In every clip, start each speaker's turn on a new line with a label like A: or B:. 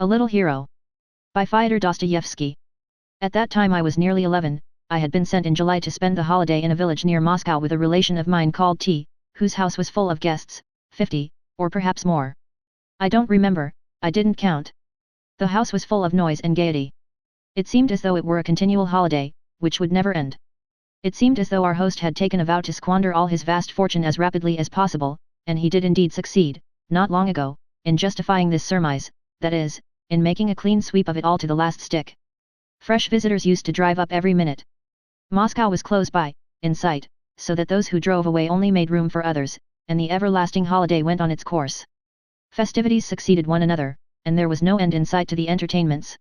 A: A Little Hero. By Fyodor Dostoevsky. At that time I was nearly 11, I had been sent in July to spend the holiday in a village near Moscow with a relation of mine called T, whose house was full of guests, 50, or perhaps more. I don't remember, I didn't count. The house was full of noise and gaiety. It seemed as though it were a continual holiday, which would never end. It seemed as though our host had taken a vow to squander all his vast fortune as rapidly as possible, and he did indeed succeed, not long ago, in justifying this surmise, that is, in making a clean sweep of it all to the last stick. Fresh visitors used to drive up every minute. Moscow was close by, in sight, so that those who drove away only made room for others, and the everlasting holiday went on its course. Festivities succeeded one another, and there was no end in sight to the entertainments.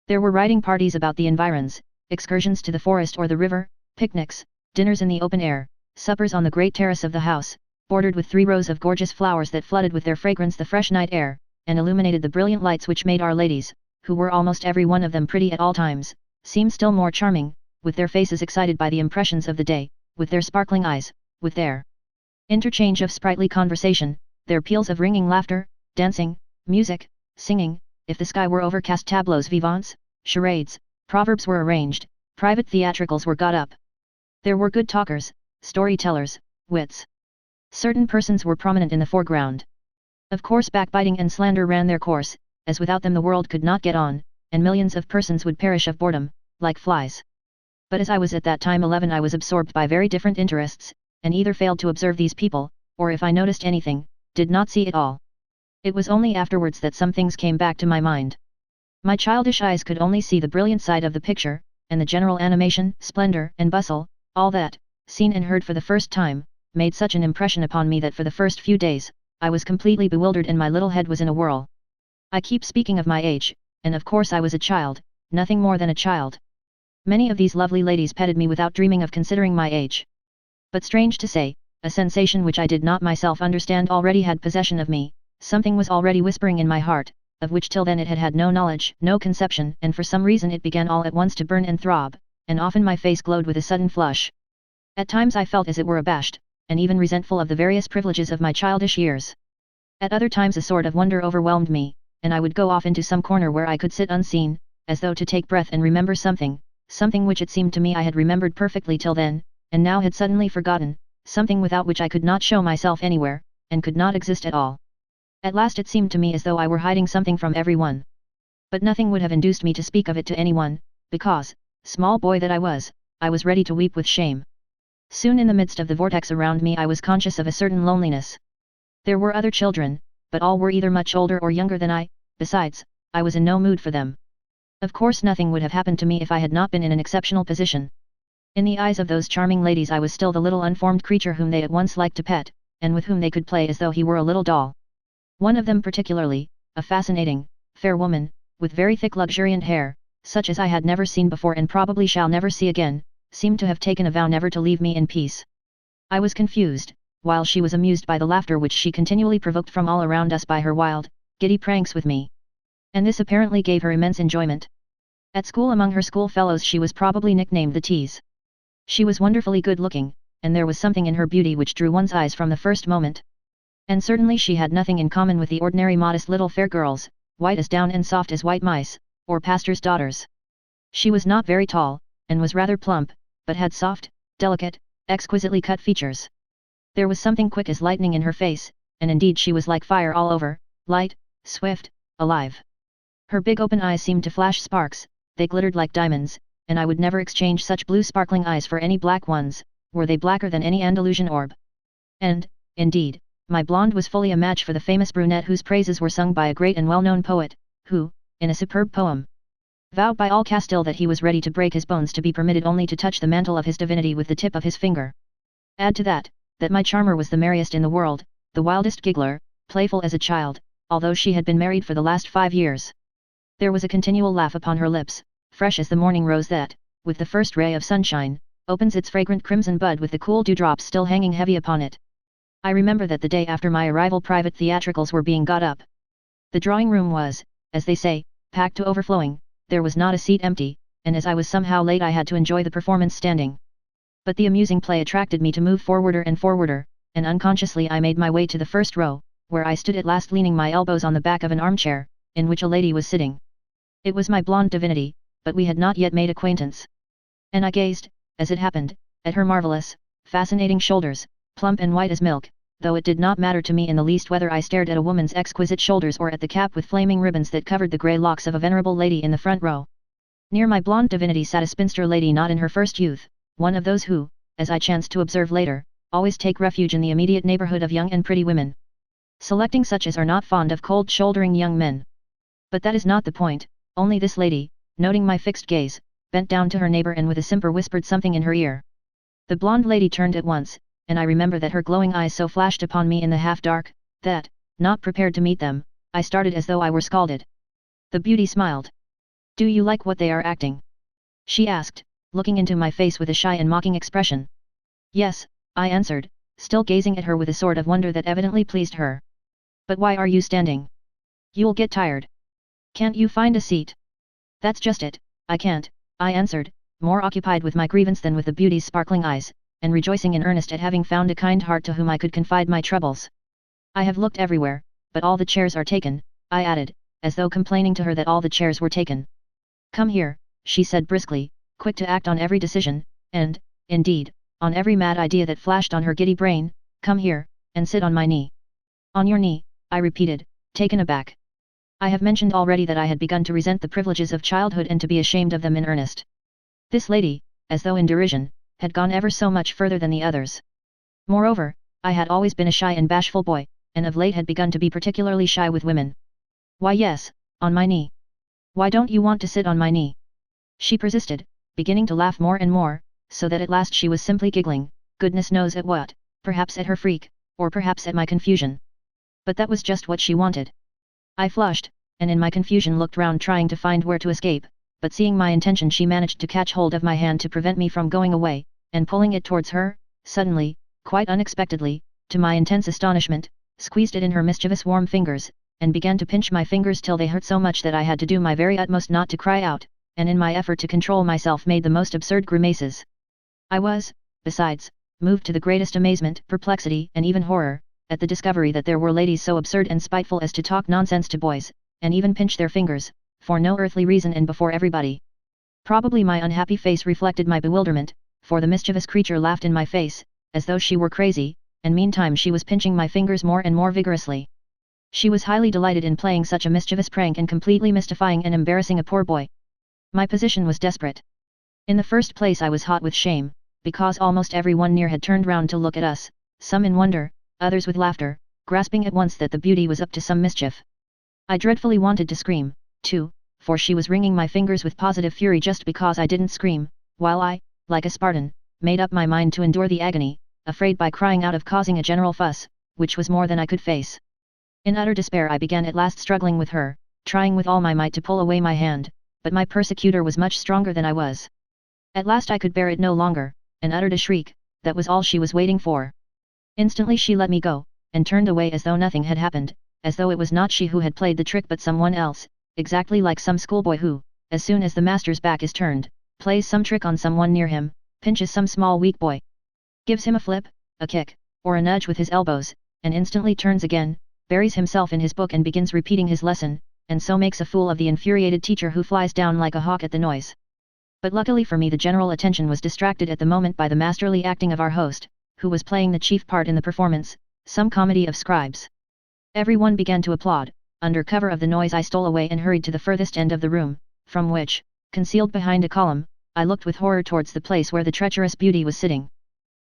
A: There were riding parties about the environs, excursions to the forest or the river, picnics, dinners in the open air, suppers on the great terrace of the house, bordered with 3 rows of gorgeous flowers that flooded with their fragrance the fresh night air, and illuminated the brilliant lights which made our ladies, who were almost every one of them pretty at all times, seem still more charming, with their faces excited by the impressions of the day, with their sparkling eyes, with their interchange of sprightly conversation, their peals of ringing laughter, dancing, music, singing. If the sky were overcast, tableaux vivants, charades, proverbs were arranged, private theatricals were got up. There were good talkers, storytellers, wits. Certain persons were prominent in the foreground. Of course backbiting and slander ran their course, as without them the world could not get on, and millions of persons would perish of boredom, like flies. But as I was at that time 11 I was absorbed by very different interests, and either failed to observe these people, or if I noticed anything, did not see it all. It was only afterwards that some things came back to my mind. My childish eyes could only see the brilliant side of the picture, and the general animation, splendor, and bustle, all that, seen and heard for the first time, made such an impression upon me that for the first few days, I was completely bewildered and my little head was in a whirl. I keep speaking of my age, and of course I was a child, nothing more than a child. Many of these lovely ladies petted me without dreaming of considering my age. But strange to say, a sensation which I did not myself understand already had possession of me, something was already whispering in my heart, of which till then it had had no knowledge, no conception, and for some reason it began all at once to burn and throb, and often my face glowed with a sudden flush. At times I felt as it were abashed, and even resentful of the various privileges of my childish years. At other times a sort of wonder overwhelmed me, and I would go off into some corner where I could sit unseen, as though to take breath and remember something which it seemed to me I had remembered perfectly till then, and now had suddenly forgotten, something without which I could not show myself anywhere, and could not exist at all. At last it seemed to me as though I were hiding something from everyone. But nothing would have induced me to speak of it to anyone, because, small boy that I was ready to weep with shame. Soon in the midst of the vortex around me I was conscious of a certain loneliness. There were other children, but all were either much older or younger than I, besides, I was in no mood for them. Of course nothing would have happened to me if I had not been in an exceptional position. In the eyes of those charming ladies I was still the little unformed creature whom they at once liked to pet, and with whom they could play as though he were a little doll. One of them particularly, a fascinating, fair woman, with very thick luxuriant hair, such as I had never seen before and probably shall never see again, seemed to have taken a vow never to leave me in peace. I was confused, while she was amused by the laughter which she continually provoked from all around us by her wild, giddy pranks with me. And this apparently gave her immense enjoyment. At school among her schoolfellows she was probably nicknamed the Tease. She was wonderfully good-looking, and there was something in her beauty which drew one's eyes from the first moment. And certainly she had nothing in common with the ordinary modest little fair girls, white as down and soft as white mice, or pastors' daughters. She was not very tall, and was rather plump, but had soft, delicate, exquisitely cut features. There was something quick as lightning in her face, and indeed she was like fire all over, light, swift, alive. Her big open eyes seemed to flash sparks, they glittered like diamonds, and I would never exchange such blue sparkling eyes for any black ones, were they blacker than any Andalusian orb. And, indeed, my blonde was fully a match for the famous brunette whose praises were sung by a great and well-known poet, who, in a superb poem, vowed by all Castile that he was ready to break his bones to be permitted only to touch the mantle of his divinity with the tip of his finger. Add to that my charmer was the merriest in the world, the wildest giggler, playful as a child, although she had been married for the last 5 years. There was a continual laugh upon her lips, fresh as the morning rose that, with the first ray of sunshine, opens its fragrant crimson bud with the cool dewdrops still hanging heavy upon it. I remember that the day after my arrival private theatricals were being got up. The drawing room was, as they say, packed to overflowing, there was not a seat empty, and as I was somehow late I had to enjoy the performance standing. But the amusing play attracted me to move forwarder and forwarder, and unconsciously I made my way to the first row, where I stood at last leaning my elbows on the back of an armchair, in which a lady was sitting. It was my blonde divinity, but we had not yet made acquaintance. And I gazed, as it happened, at her marvelous, fascinating shoulders, plump and white as milk, though it did not matter to me in the least whether I stared at a woman's exquisite shoulders or at the cap with flaming ribbons that covered the grey locks of a venerable lady in the front row. Near my blonde divinity sat a spinster lady not in her first youth, one of those who, as I chanced to observe later, always take refuge in the immediate neighborhood of young and pretty women, selecting such as are not fond of cold-shouldering young men. But that is not the point, only this lady, noting my fixed gaze, bent down to her neighbor and with a simper whispered something in her ear. The blonde lady turned at once, and I remember that her glowing eyes so flashed upon me in the half-dark, that, not prepared to meet them, I started as though I were scalded. The beauty smiled. "Do you like what they are acting?" she asked, looking into my face with a shy and mocking expression. "Yes," I answered, still gazing at her with a sort of wonder that evidently pleased her. "But why are you standing? You'll get tired. Can't you find a seat?" "That's just it, I can't," I answered, more occupied with my grievance than with the beauty's sparkling eyes, and rejoicing in earnest at having found a kind heart to whom I could confide my troubles. "I have looked everywhere, but all the chairs are taken," I added, as though complaining to her that all the chairs were taken. "Come here," she said briskly, quick to act on every decision, and, indeed, on every mad idea that flashed on her giddy brain. "Come here, and sit on my knee." "On your knee," I repeated, taken aback. I have mentioned already that I had begun to resent the privileges of childhood and to be ashamed of them in earnest. This lady, as though in derision, had gone ever so much further than the others. Moreover, I had always been a shy and bashful boy, and of late had begun to be particularly shy with women. "Why yes, on my knee. Why don't you want to sit on my knee?" she persisted, beginning to laugh more and more, so that at last she was simply giggling, goodness knows at what, perhaps at her freak, or perhaps at my confusion. But that was just what she wanted. I flushed, and in my confusion looked round trying to find where to escape, but seeing my intention she managed to catch hold of my hand to prevent me from going away, and pulling it towards her, suddenly, quite unexpectedly, to my intense astonishment, squeezed it in her mischievous warm fingers, and began to pinch my fingers till they hurt so much that I had to do my very utmost not to cry out, and in my effort to control myself made the most absurd grimaces. I was, besides, moved to the greatest amazement, perplexity, and even horror, at the discovery that there were ladies so absurd and spiteful as to talk nonsense to boys, and even pinch their fingers, for no earthly reason and before everybody. Probably my unhappy face reflected my bewilderment, for the mischievous creature laughed in my face, as though she were crazy, and meantime she was pinching my fingers more and more vigorously. She was highly delighted in playing such a mischievous prank and completely mystifying and embarrassing a poor boy. My position was desperate. In the first place I was hot with shame, because almost everyone near had turned round to look at us, some in wonder, others with laughter, grasping at once that the beauty was up to some mischief. I dreadfully wanted to scream, too, for she was wringing my fingers with positive fury just because I didn't scream, while I, like a Spartan, made up my mind to endure the agony, afraid by crying out of causing a general fuss, which was more than I could face. In utter despair I began at last struggling with her, trying with all my might to pull away my hand, but my persecutor was much stronger than I was. At last I could bear it no longer, and uttered a shriek. That was all she was waiting for. Instantly she let me go, and turned away as though nothing had happened, as though it was not she who had played the trick but someone else, exactly like some schoolboy who, as soon as the master's back is turned, plays some trick on someone near him, pinches some small weak boy, gives him a flip, a kick, or a nudge with his elbows, and instantly turns again, buries himself in his book and begins repeating his lesson, and so makes a fool of the infuriated teacher who flies down like a hawk at the noise. But luckily for me the general attention was distracted at the moment by the masterly acting of our host, who was playing the chief part in the performance, some comedy of scribes. Everyone began to applaud. Under cover of the noise I stole away and hurried to the furthest end of the room, from which, concealed behind a column, I looked with horror towards the place where the treacherous beauty was sitting.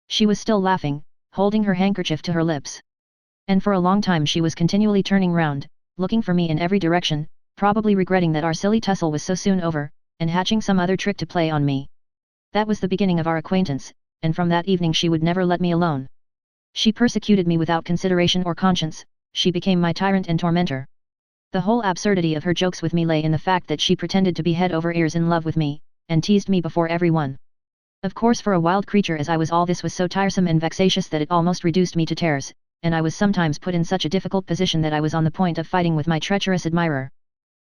A: She was still laughing, holding her handkerchief to her lips. And for a long time she was continually turning round, looking for me in every direction, probably regretting that our silly tussle was so soon over, and hatching some other trick to play on me. That was the beginning of our acquaintance, and from that evening she would never let me alone. She persecuted me without consideration or conscience, she became my tyrant and tormentor. The whole absurdity of her jokes with me lay in the fact that she pretended to be head over ears in love with me, and teased me before everyone. Of course for a wild creature as I was all this was so tiresome and vexatious that it almost reduced me to tears, and I was sometimes put in such a difficult position that I was on the point of fighting with my treacherous admirer.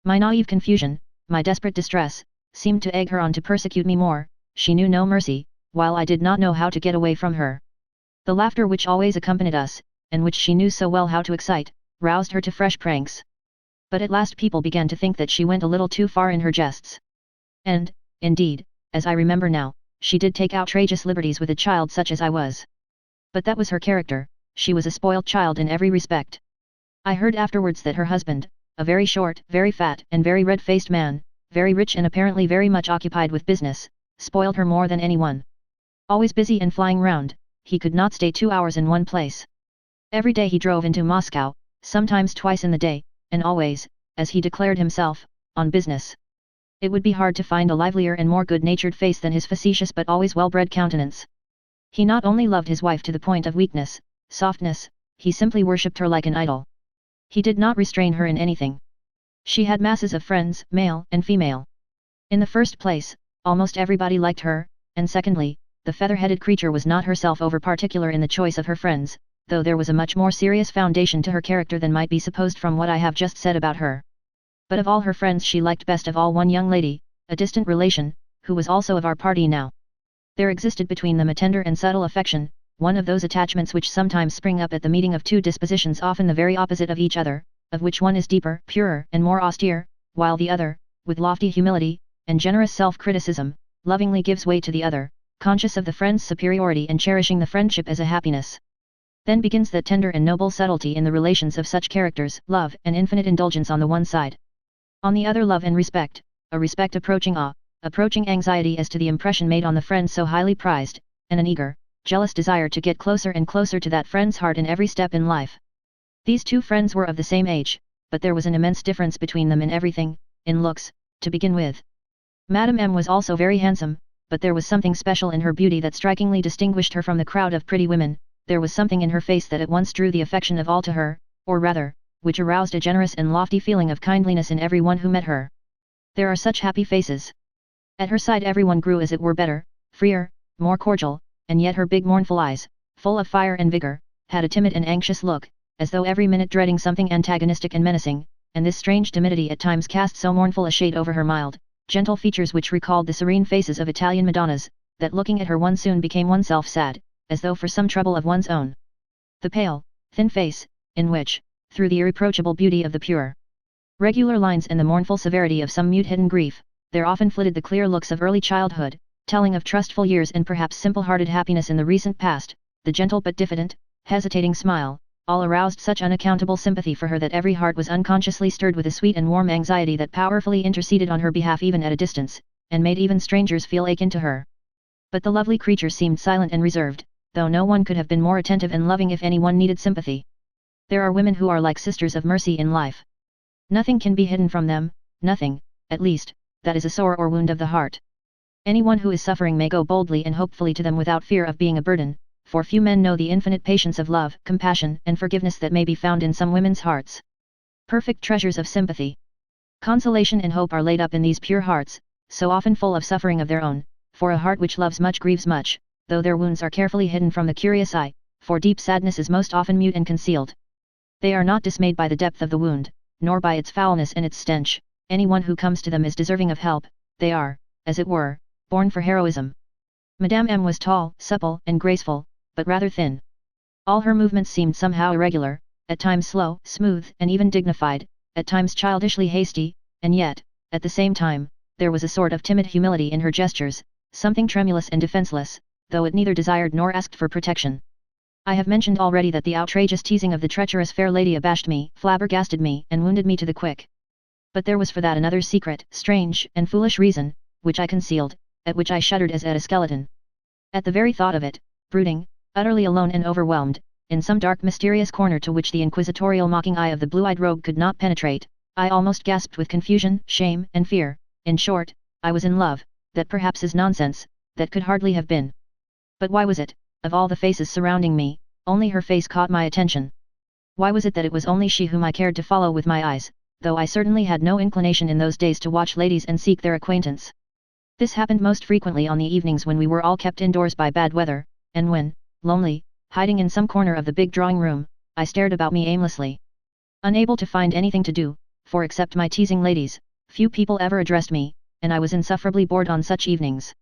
A: My naive confusion, my desperate distress, seemed to egg her on to persecute me more. She knew no mercy, while I did not know how to get away from her. The laughter which always accompanied us, and which she knew so well how to excite, roused her to fresh pranks. But at last people began to think that she went a little too far in her jests. And, indeed, as I remember now, she did take outrageous liberties with a child such as I was. But that was her character, she was a spoilt child in every respect. I heard afterwards that her husband, a very short, very fat and very red-faced man, very rich and apparently very much occupied with business, spoiled her more than anyone. Always busy and flying round, he could not stay 2 hours in one place. Every day he drove into Moscow, sometimes twice in the day, and always, as he declared himself, on business. It would be hard to find a livelier and more good-natured face than his facetious but always well-bred countenance. He not only loved his wife to the point of weakness, softness, he simply worshipped her like an idol. He did not restrain her in anything. She had masses of friends, male and female. In the first place, almost everybody liked her, and secondly, the feather-headed creature was not herself over-particular in the choice of her friends, though there was a much more serious foundation to her character than might be supposed from what I have just said about her. But of all her friends she liked best of all one young lady, a distant relation, who was also of our party now. There existed between them a tender and subtle affection, one of those attachments which sometimes spring up at the meeting of two dispositions often the very opposite of each other, of which one is deeper, purer and more austere, while the other, with lofty humility, and generous self-criticism, lovingly gives way to the other, conscious of the friend's superiority and cherishing the friendship as a happiness. Then begins that tender and noble subtlety in the relations of such characters, love and infinite indulgence on the one side. On the other love and respect, a respect approaching awe, approaching anxiety as to the impression made on the friend so highly prized, and an eager, jealous desire to get closer and closer to that friend's heart in every step in life. These two friends were of the same age, but there was an immense difference between them in everything, in looks, to begin with. Madame M was also very handsome, but there was something special in her beauty that strikingly distinguished her from the crowd of pretty women, there was something in her face that at once drew the affection of all to her, or rather, which aroused a generous and lofty feeling of kindliness in every one who met her. There are such happy faces. At her side everyone grew as it were better, freer, more cordial, and yet her big mournful eyes, full of fire and vigor, had a timid and anxious look, as though every minute dreading something antagonistic and menacing, and this strange timidity at times cast so mournful a shade over her mild, gentle features which recalled the serene faces of Italian Madonnas, that looking at her one soon became oneself sad, as though for some trouble of one's own. The pale, thin face, in which, through the irreproachable beauty of the pure regular lines and the mournful severity of some mute hidden grief, there often flitted the clear looks of early childhood, telling of trustful years and perhaps simple-hearted happiness in the recent past, the gentle but diffident, hesitating smile, all aroused such unaccountable sympathy for her that every heart was unconsciously stirred with a sweet and warm anxiety that powerfully interceded on her behalf even at a distance, and made even strangers feel akin to her. But the lovely creature seemed silent and reserved, though no one could have been more attentive and loving if anyone needed sympathy. There are women who are like sisters of mercy in life. Nothing can be hidden from them, nothing, at least, that is a sore or wound of the heart. Anyone who is suffering may go boldly and hopefully to them without fear of being a burden, for few men know the infinite patience of love, compassion and forgiveness that may be found in some women's hearts. Perfect treasures of sympathy. Consolation and hope are laid up in these pure hearts, so often full of suffering of their own, for a heart which loves much grieves much, though their wounds are carefully hidden from the curious eye, for deep sadness is most often mute and concealed. They are not dismayed by the depth of the wound, nor by its foulness and its stench. Anyone who comes to them is deserving of help, they are, as it were, born for heroism. Madame M was tall, supple and graceful, but rather thin. All her movements seemed somehow irregular, at times slow, smooth and even dignified, at times childishly hasty, and yet, at the same time, there was a sort of timid humility in her gestures, something tremulous and defenseless, though it neither desired nor asked for protection. I have mentioned already that the outrageous teasing of the treacherous fair lady abashed me, flabbergasted me and wounded me to the quick. But there was for that another secret, strange and foolish reason, which I concealed, at which I shuddered as at a skeleton. At the very thought of it, brooding, utterly alone and overwhelmed, in some dark mysterious corner to which the inquisitorial mocking eye of the blue-eyed rogue could not penetrate, I almost gasped with confusion, shame and fear. In short, I was in love, that perhaps is nonsense, that could hardly have been. But why was it, of all the faces surrounding me, only her face caught my attention? Why was it that it was only she whom I cared to follow with my eyes, though I certainly had no inclination in those days to watch ladies and seek their acquaintance? This happened most frequently on the evenings when we were all kept indoors by bad weather, and when, lonely, hiding in some corner of the big drawing room, I stared about me aimlessly. Unable to find anything to do, for except my teasing ladies, few people ever addressed me, and I was insufferably bored on such evenings.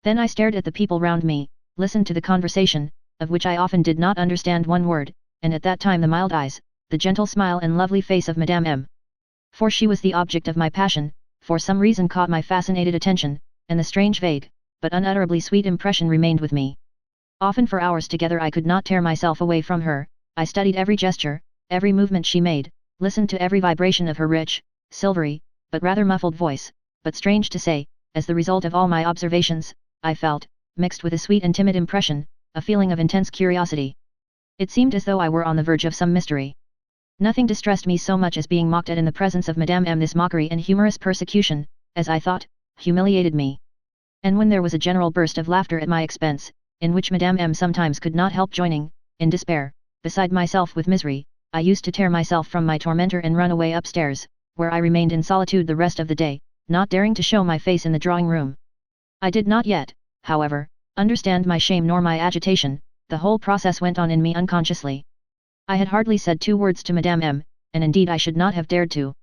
A: Then I stared at the people round me, listened to the conversation, of which I often did not understand one word, and at that time the mild eyes, the gentle smile and lovely face of Madame M. For she was the object of my passion, for some reason caught my fascinated attention, and the strange vague, but unutterably sweet impression remained with me. Often for hours together I could not tear myself away from her. I studied every gesture, every movement she made, listened to every vibration of her rich, silvery, but rather muffled voice, but strange to say, as the result of all my observations, I felt, mixed with a sweet and timid impression, a feeling of intense curiosity. It seemed as though I were on the verge of some mystery. Nothing distressed me so much as being mocked at in the presence of Madame M. This mockery and humorous persecution, as I thought, humiliated me. And when there was a general burst of laughter at my expense, in which Madame M. sometimes could not help joining, in despair, beside myself with misery, I used to tear myself from my tormentor and run away upstairs, where I remained in solitude the rest of the day, not daring to show my face in the drawing room. I did not yet, however, understand my shame nor my agitation. The whole process went on in me unconsciously. I had hardly said 2 words to Madame M., and indeed I should not have dared to.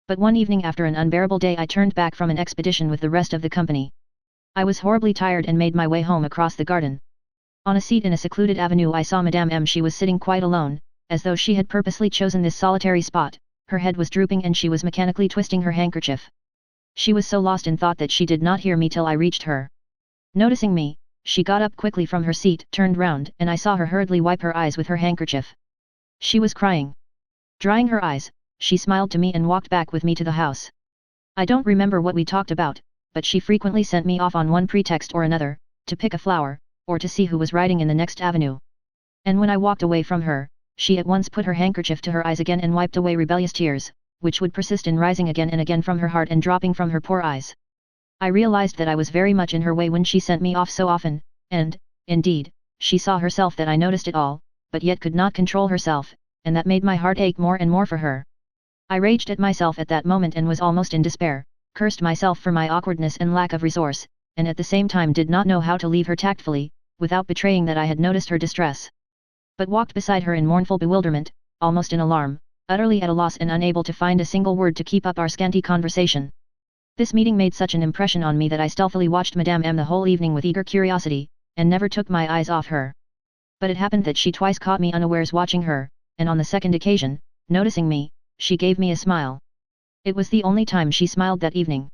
A: But one evening after an unbearable day I turned back from an expedition with the rest of the company. I was horribly tired and made my way home across the garden. On a seat in a secluded avenue I saw Madame M. She was sitting quite alone, as though she had purposely chosen this solitary spot. Her head was drooping and she was mechanically twisting her handkerchief. She was so lost in thought that she did not hear me till I reached her. Noticing me, she got up quickly from her seat, turned round, and I saw her hurriedly wipe her eyes with her handkerchief. She was crying. Drying her eyes, she smiled to me and walked back with me to the house. I don't remember what we talked about, but she frequently sent me off on one pretext or another, to pick a flower, or to see who was riding in the next avenue. And when I walked away from her, she at once put her handkerchief to her eyes again and wiped away rebellious tears, which would persist in rising again and again from her heart and dropping from her poor eyes. I realized that I was very much in her way when she sent me off so often, and, indeed, she saw herself that I noticed it all, but yet could not control herself, and that made my heart ache more and more for her. I raged at myself at that moment and was almost in despair, cursed myself for my awkwardness and lack of resource, and at the same time did not know how to leave her tactfully, without betraying that I had noticed her distress. But walked beside her in mournful bewilderment, almost in alarm, utterly at a loss and unable to find a single word to keep up our scanty conversation. This meeting made such an impression on me that I stealthily watched Madame M. the whole evening with eager curiosity, and never took my eyes off her. But it happened that she twice caught me unawares watching her, and on the second occasion, noticing me, she gave me a smile. It was the only time she smiled that evening.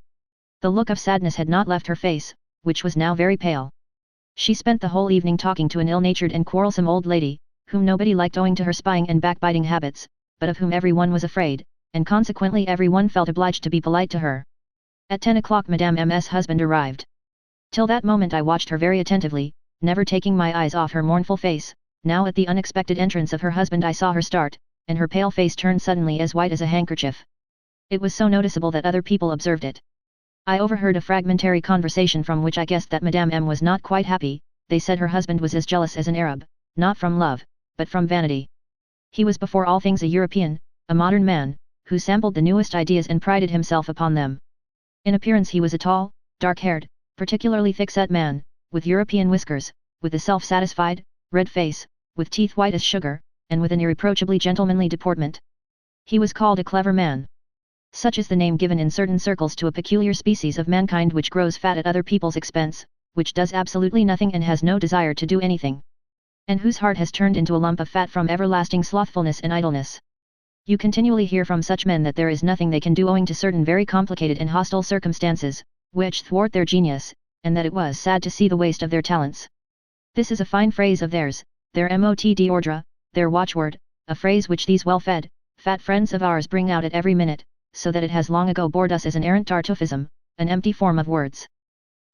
A: The look of sadness had not left her face, which was now very pale. She spent the whole evening talking to an ill-natured and quarrelsome old lady, whom nobody liked owing to her spying and backbiting habits, but of whom everyone was afraid, and consequently everyone felt obliged to be polite to her. At 10 o'clock Madame M.'s husband arrived. Till that moment I watched her very attentively, never taking my eyes off her mournful face. Now at the unexpected entrance of her husband I saw her start, and her pale face turned suddenly as white as a handkerchief. It was so noticeable that other people observed it. I overheard a fragmentary conversation from which I guessed that Madame M. was not quite happy. They said her husband was as jealous as an Arab, not from love, but from vanity. He was before all things a European, a modern man, who sampled the newest ideas and prided himself upon them. In appearance he was a tall, dark-haired, particularly thick-set man, with European whiskers, with a self-satisfied, red face, with teeth white as sugar, and with an irreproachably gentlemanly deportment. He was called a clever man. Such is the name given in certain circles to a peculiar species of mankind which grows fat at other people's expense, which does absolutely nothing and has no desire to do anything, and whose heart has turned into a lump of fat from everlasting slothfulness and idleness. You continually hear from such men that there is nothing they can do owing to certain very complicated and hostile circumstances, which thwart their genius, and that it was sad to see the waste of their talents. This is a fine phrase of theirs, their mot d'ordre, their watchword, a phrase which these well-fed, fat friends of ours bring out at every minute, so that it has long ago bored us as an arrant Tartuffism, an empty form of words.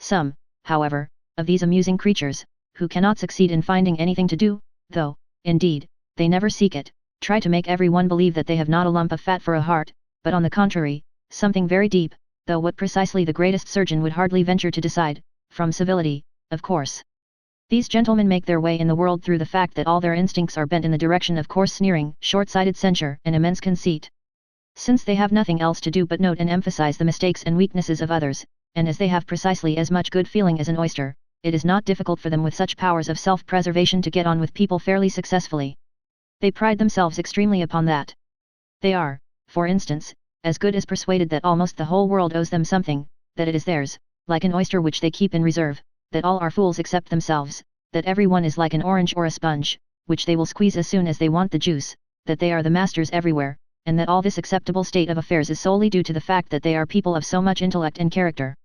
A: Some, however, of these amusing creatures, who cannot succeed in finding anything to do, though, indeed, they never seek it, try to make everyone believe that they have not a lump of fat for a heart, but on the contrary, something very deep, though what precisely the greatest surgeon would hardly venture to decide, from civility, of course. These gentlemen make their way in the world through the fact that all their instincts are bent in the direction of coarse sneering, short-sighted censure, and immense conceit. Since they have nothing else to do but note and emphasize the mistakes and weaknesses of others, and as they have precisely as much good feeling as an oyster, it is not difficult for them with such powers of self-preservation to get on with people fairly successfully. They pride themselves extremely upon that. They are, for instance, as good as persuaded that almost the whole world owes them something, that it is theirs, like an oyster which they keep in reserve, that all are fools except themselves, that everyone is like an orange or a sponge, which they will squeeze as soon as they want the juice, that they are the masters everywhere, and that all this acceptable state of affairs is solely due to the fact that they are people of so much intellect and character.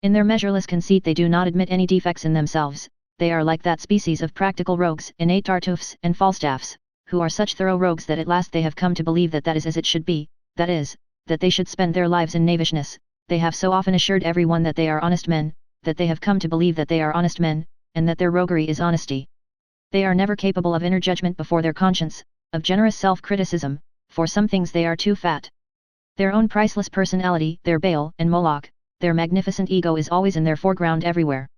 A: In their measureless conceit they do not admit any defects in themselves, they are like that species of practical rogues, innate Tartuffes and Falstaffs, who are such thorough rogues that at last they have come to believe that that is as it should be, that is, that they should spend their lives in knavishness. They have so often assured everyone that they are honest men, that they have come to believe that they are honest men, and that their roguery is honesty. They are never capable of inner judgment before their conscience, of generous self-criticism, for some things they are too fat. Their own priceless personality, their Baal and Moloch, their magnificent ego is always in their foreground everywhere.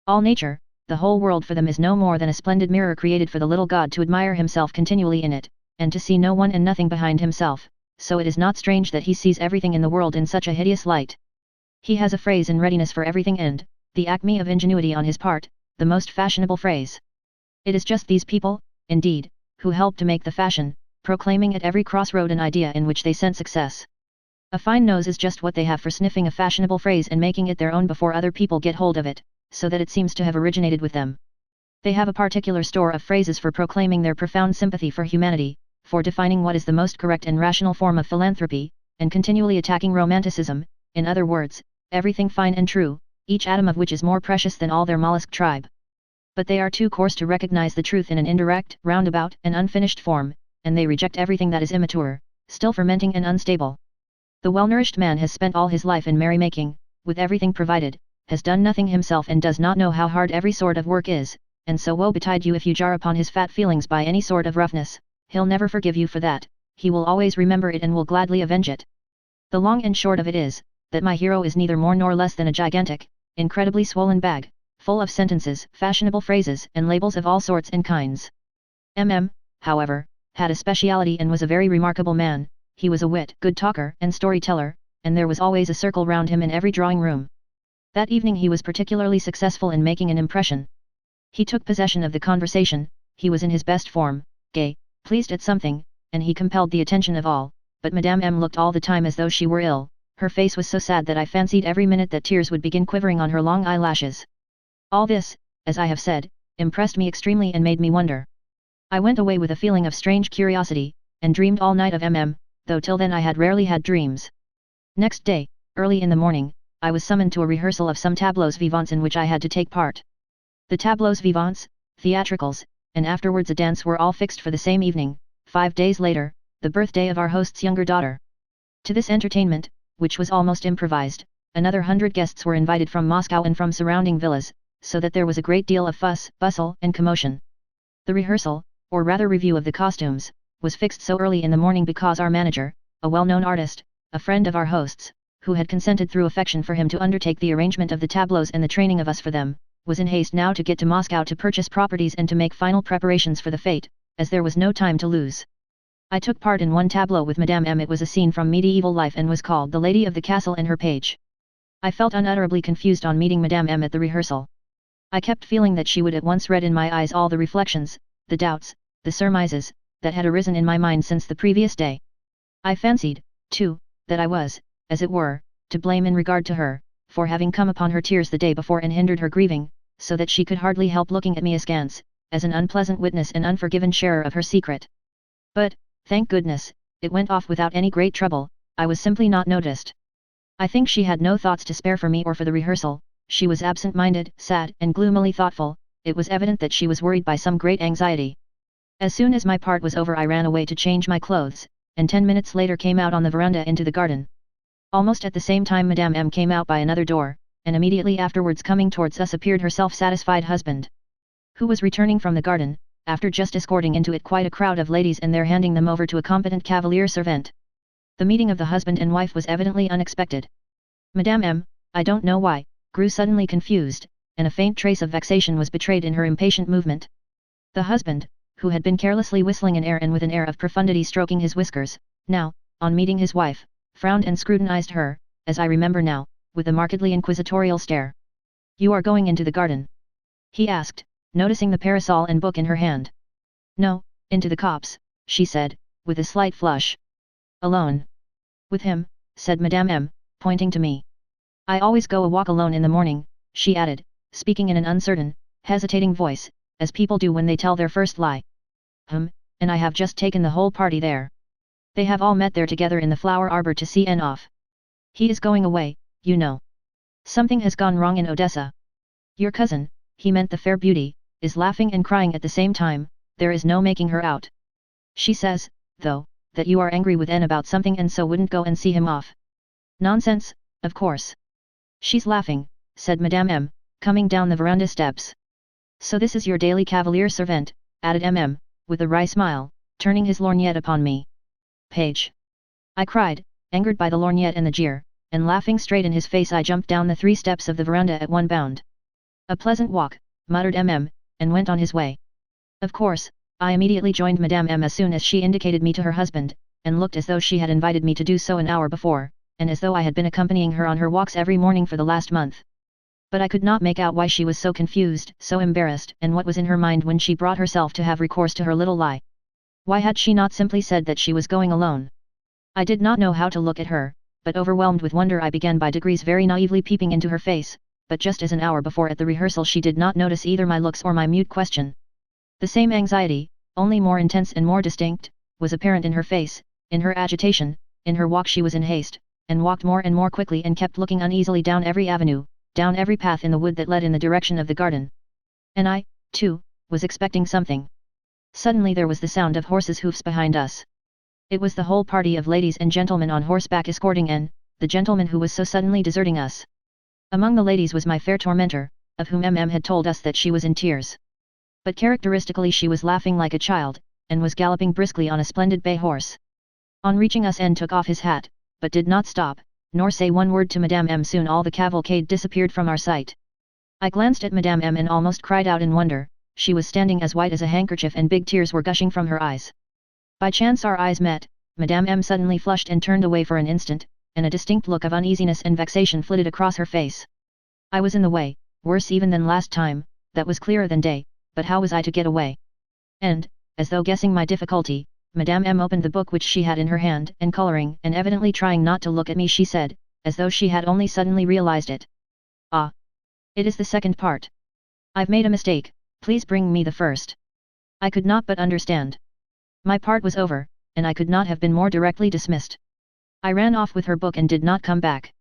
A: All nature, the whole world for them is no more than a splendid mirror created for the little god to admire himself continually in it, and to see no one and nothing behind himself, so it is not strange that he sees everything in the world in such a hideous light. He has a phrase in readiness for everything and, the acme of ingenuity on his part, the most fashionable phrase. It is just these people, indeed, who help to make the fashion, proclaiming at every crossroad an idea in which they scent success. A fine nose is just what they have for sniffing a fashionable phrase and making it their own before other people get hold of it, so that it seems to have originated with them. They have a particular store of phrases for proclaiming their profound sympathy for humanity, for defining what is the most correct and rational form of philanthropy, and continually attacking romanticism, in other words, everything fine and true, each atom of which is more precious than all their mollusk tribe. But they are too coarse to recognize the truth in an indirect, roundabout, and unfinished form, and they reject everything that is immature, still fermenting and unstable. The well-nourished man has spent all his life in merrymaking, with everything provided, has done nothing himself and does not know how hard every sort of work is, and so woe betide you if you jar upon his fat feelings by any sort of roughness, he'll never forgive you for that, he will always remember it and will gladly avenge it. The long and short of it is, that my hero is neither more nor less than a gigantic, incredibly swollen bag, full of sentences, fashionable phrases and labels of all sorts and kinds. However, had a speciality and was a very remarkable man. He was a wit, good talker and storyteller, and there was always a circle round him in every drawing room. That evening he was particularly successful in making an impression. He took possession of the conversation, he was in his best form, gay, pleased at something, and he compelled the attention of all, but Madame M looked all the time as though she were ill, her face was so sad that I fancied every minute that tears would begin quivering on her long eyelashes. All this, as I have said, impressed me extremely and made me wonder. I went away with a feeling of strange curiosity, and dreamed all night of though till then I had rarely had dreams. Next day, early in the morning, I was summoned to a rehearsal of some tableaux vivants in which I had to take part. The tableaux vivants, theatricals, and afterwards a dance were all fixed for the same evening, 5 days later, the birthday of our host's younger daughter. To this entertainment, which was almost improvised, another 100 guests were invited from Moscow and from surrounding villas, so that there was a great deal of fuss, bustle and commotion. The rehearsal, or rather review of the costumes, was fixed so early in the morning because our manager, a well-known artist, a friend of our host's, who had consented through affection for him to undertake the arrangement of the tableaux and the training of us for them, was in haste now to get to Moscow to purchase properties and to make final preparations for the fete, as there was no time to lose. I took part in one tableau with Madame M. It was a scene from medieval life and was called The Lady of the Castle and Her Page. I felt unutterably confused on meeting Madame M. at the rehearsal. I kept feeling that she would at once read in my eyes all the reflections, the doubts, the surmises, that had arisen in my mind since the previous day. I fancied, too, that I was, as it were, to blame in regard to her, for having come upon her tears the day before and hindered her grieving, so that she could hardly help looking at me askance, as an unpleasant witness and unforgiven sharer of her secret. But, thank goodness, it went off without any great trouble, I was simply not noticed. I think she had no thoughts to spare for me or for the rehearsal, she was absent-minded, sad and gloomily thoughtful, it was evident that she was worried by some great anxiety. As soon as my part was over I ran away to change my clothes, and 10 minutes later came out on the veranda into the garden. Almost at the same time Madame M came out by another door, and immediately afterwards coming towards us appeared her self-satisfied husband, who was returning from the garden, after just escorting into it quite a crowd of ladies and there handing them over to a competent cavalier servant. The meeting of the husband and wife was evidently unexpected. Madame M, I don't know why, grew suddenly confused, and a faint trace of vexation was betrayed in her impatient movement. The husband, who had been carelessly whistling an air and with an air of profundity stroking his whiskers, now, on meeting his wife, frowned and scrutinized her, as I remember now, with a markedly inquisitorial stare. "You are going into the garden?" he asked, noticing the parasol and book in her hand. "No, into the copse," she said, with a slight flush. "Alone?" "With him," said Madame M, pointing to me. "I always go a walk alone in the morning," she added, speaking in an uncertain, hesitating voice, as people do when they tell their first lie. "And I have just taken the whole party there." They have all met there together in the flower arbor to see N off. He is going away, you know. Something has gone wrong in Odessa. Your cousin, he meant the fair beauty, is laughing and crying at the same time, there is no making her out. She says, though, that you are angry with N about something and so wouldn't go and see him off. Nonsense, of course. She's laughing, said Madame M, coming down the veranda steps. So this is your daily cavalier servant, added MM, with a wry smile, turning his lorgnette upon me. Page. I cried, angered by the lorgnette and the jeer, and laughing straight in his face I jumped down the 3 steps of the veranda at one bound. A pleasant walk, muttered MM, and went on his way. Of course, I immediately joined Madame M as soon as she indicated me to her husband, and looked as though she had invited me to do so an hour before, and as though I had been accompanying her on her walks every morning for the last month. But I could not make out why she was so confused, so embarrassed, and what was in her mind when she brought herself to have recourse to her little lie. Why had she not simply said that she was going alone? I did not know how to look at her, but overwhelmed with wonder I began by degrees very naively peeping into her face, but just as an hour before at the rehearsal she did not notice either my looks or my mute question. The same anxiety, only more intense and more distinct, was apparent in her face, in her agitation, in her walk she was in haste, and walked more and more quickly and kept looking uneasily down every avenue, down every path in the wood that led in the direction of the garden. And I, too, was expecting something. Suddenly there was the sound of horses' hoofs behind us. It was the whole party of ladies and gentlemen on horseback escorting N, the gentleman who was so suddenly deserting us. Among the ladies was my fair tormentor, of whom MM had told us that she was in tears. But characteristically she was laughing like a child, and was galloping briskly on a splendid bay horse. On reaching us N took off his hat, but did not stop, nor say one word to Madame M. Soon all the cavalcade disappeared from our sight. I glanced at Madame M. and almost cried out in wonder, she was standing as white as a handkerchief and big tears were gushing from her eyes. By chance our eyes met, Madame M. suddenly flushed and turned away for an instant, and a distinct look of uneasiness and vexation flitted across her face. I was in the way, worse even than last time, that was clearer than day, but how was I to get away? And, as though guessing my difficulty, Madame M. opened the book which she had in her hand, and colouring and evidently trying not to look at me she said, as though she had only suddenly realized it. Ah! It is the second part. I've made a mistake, please bring me the first. I could not but understand. My part was over, and I could not have been more directly dismissed. I ran off with her book and did not come back.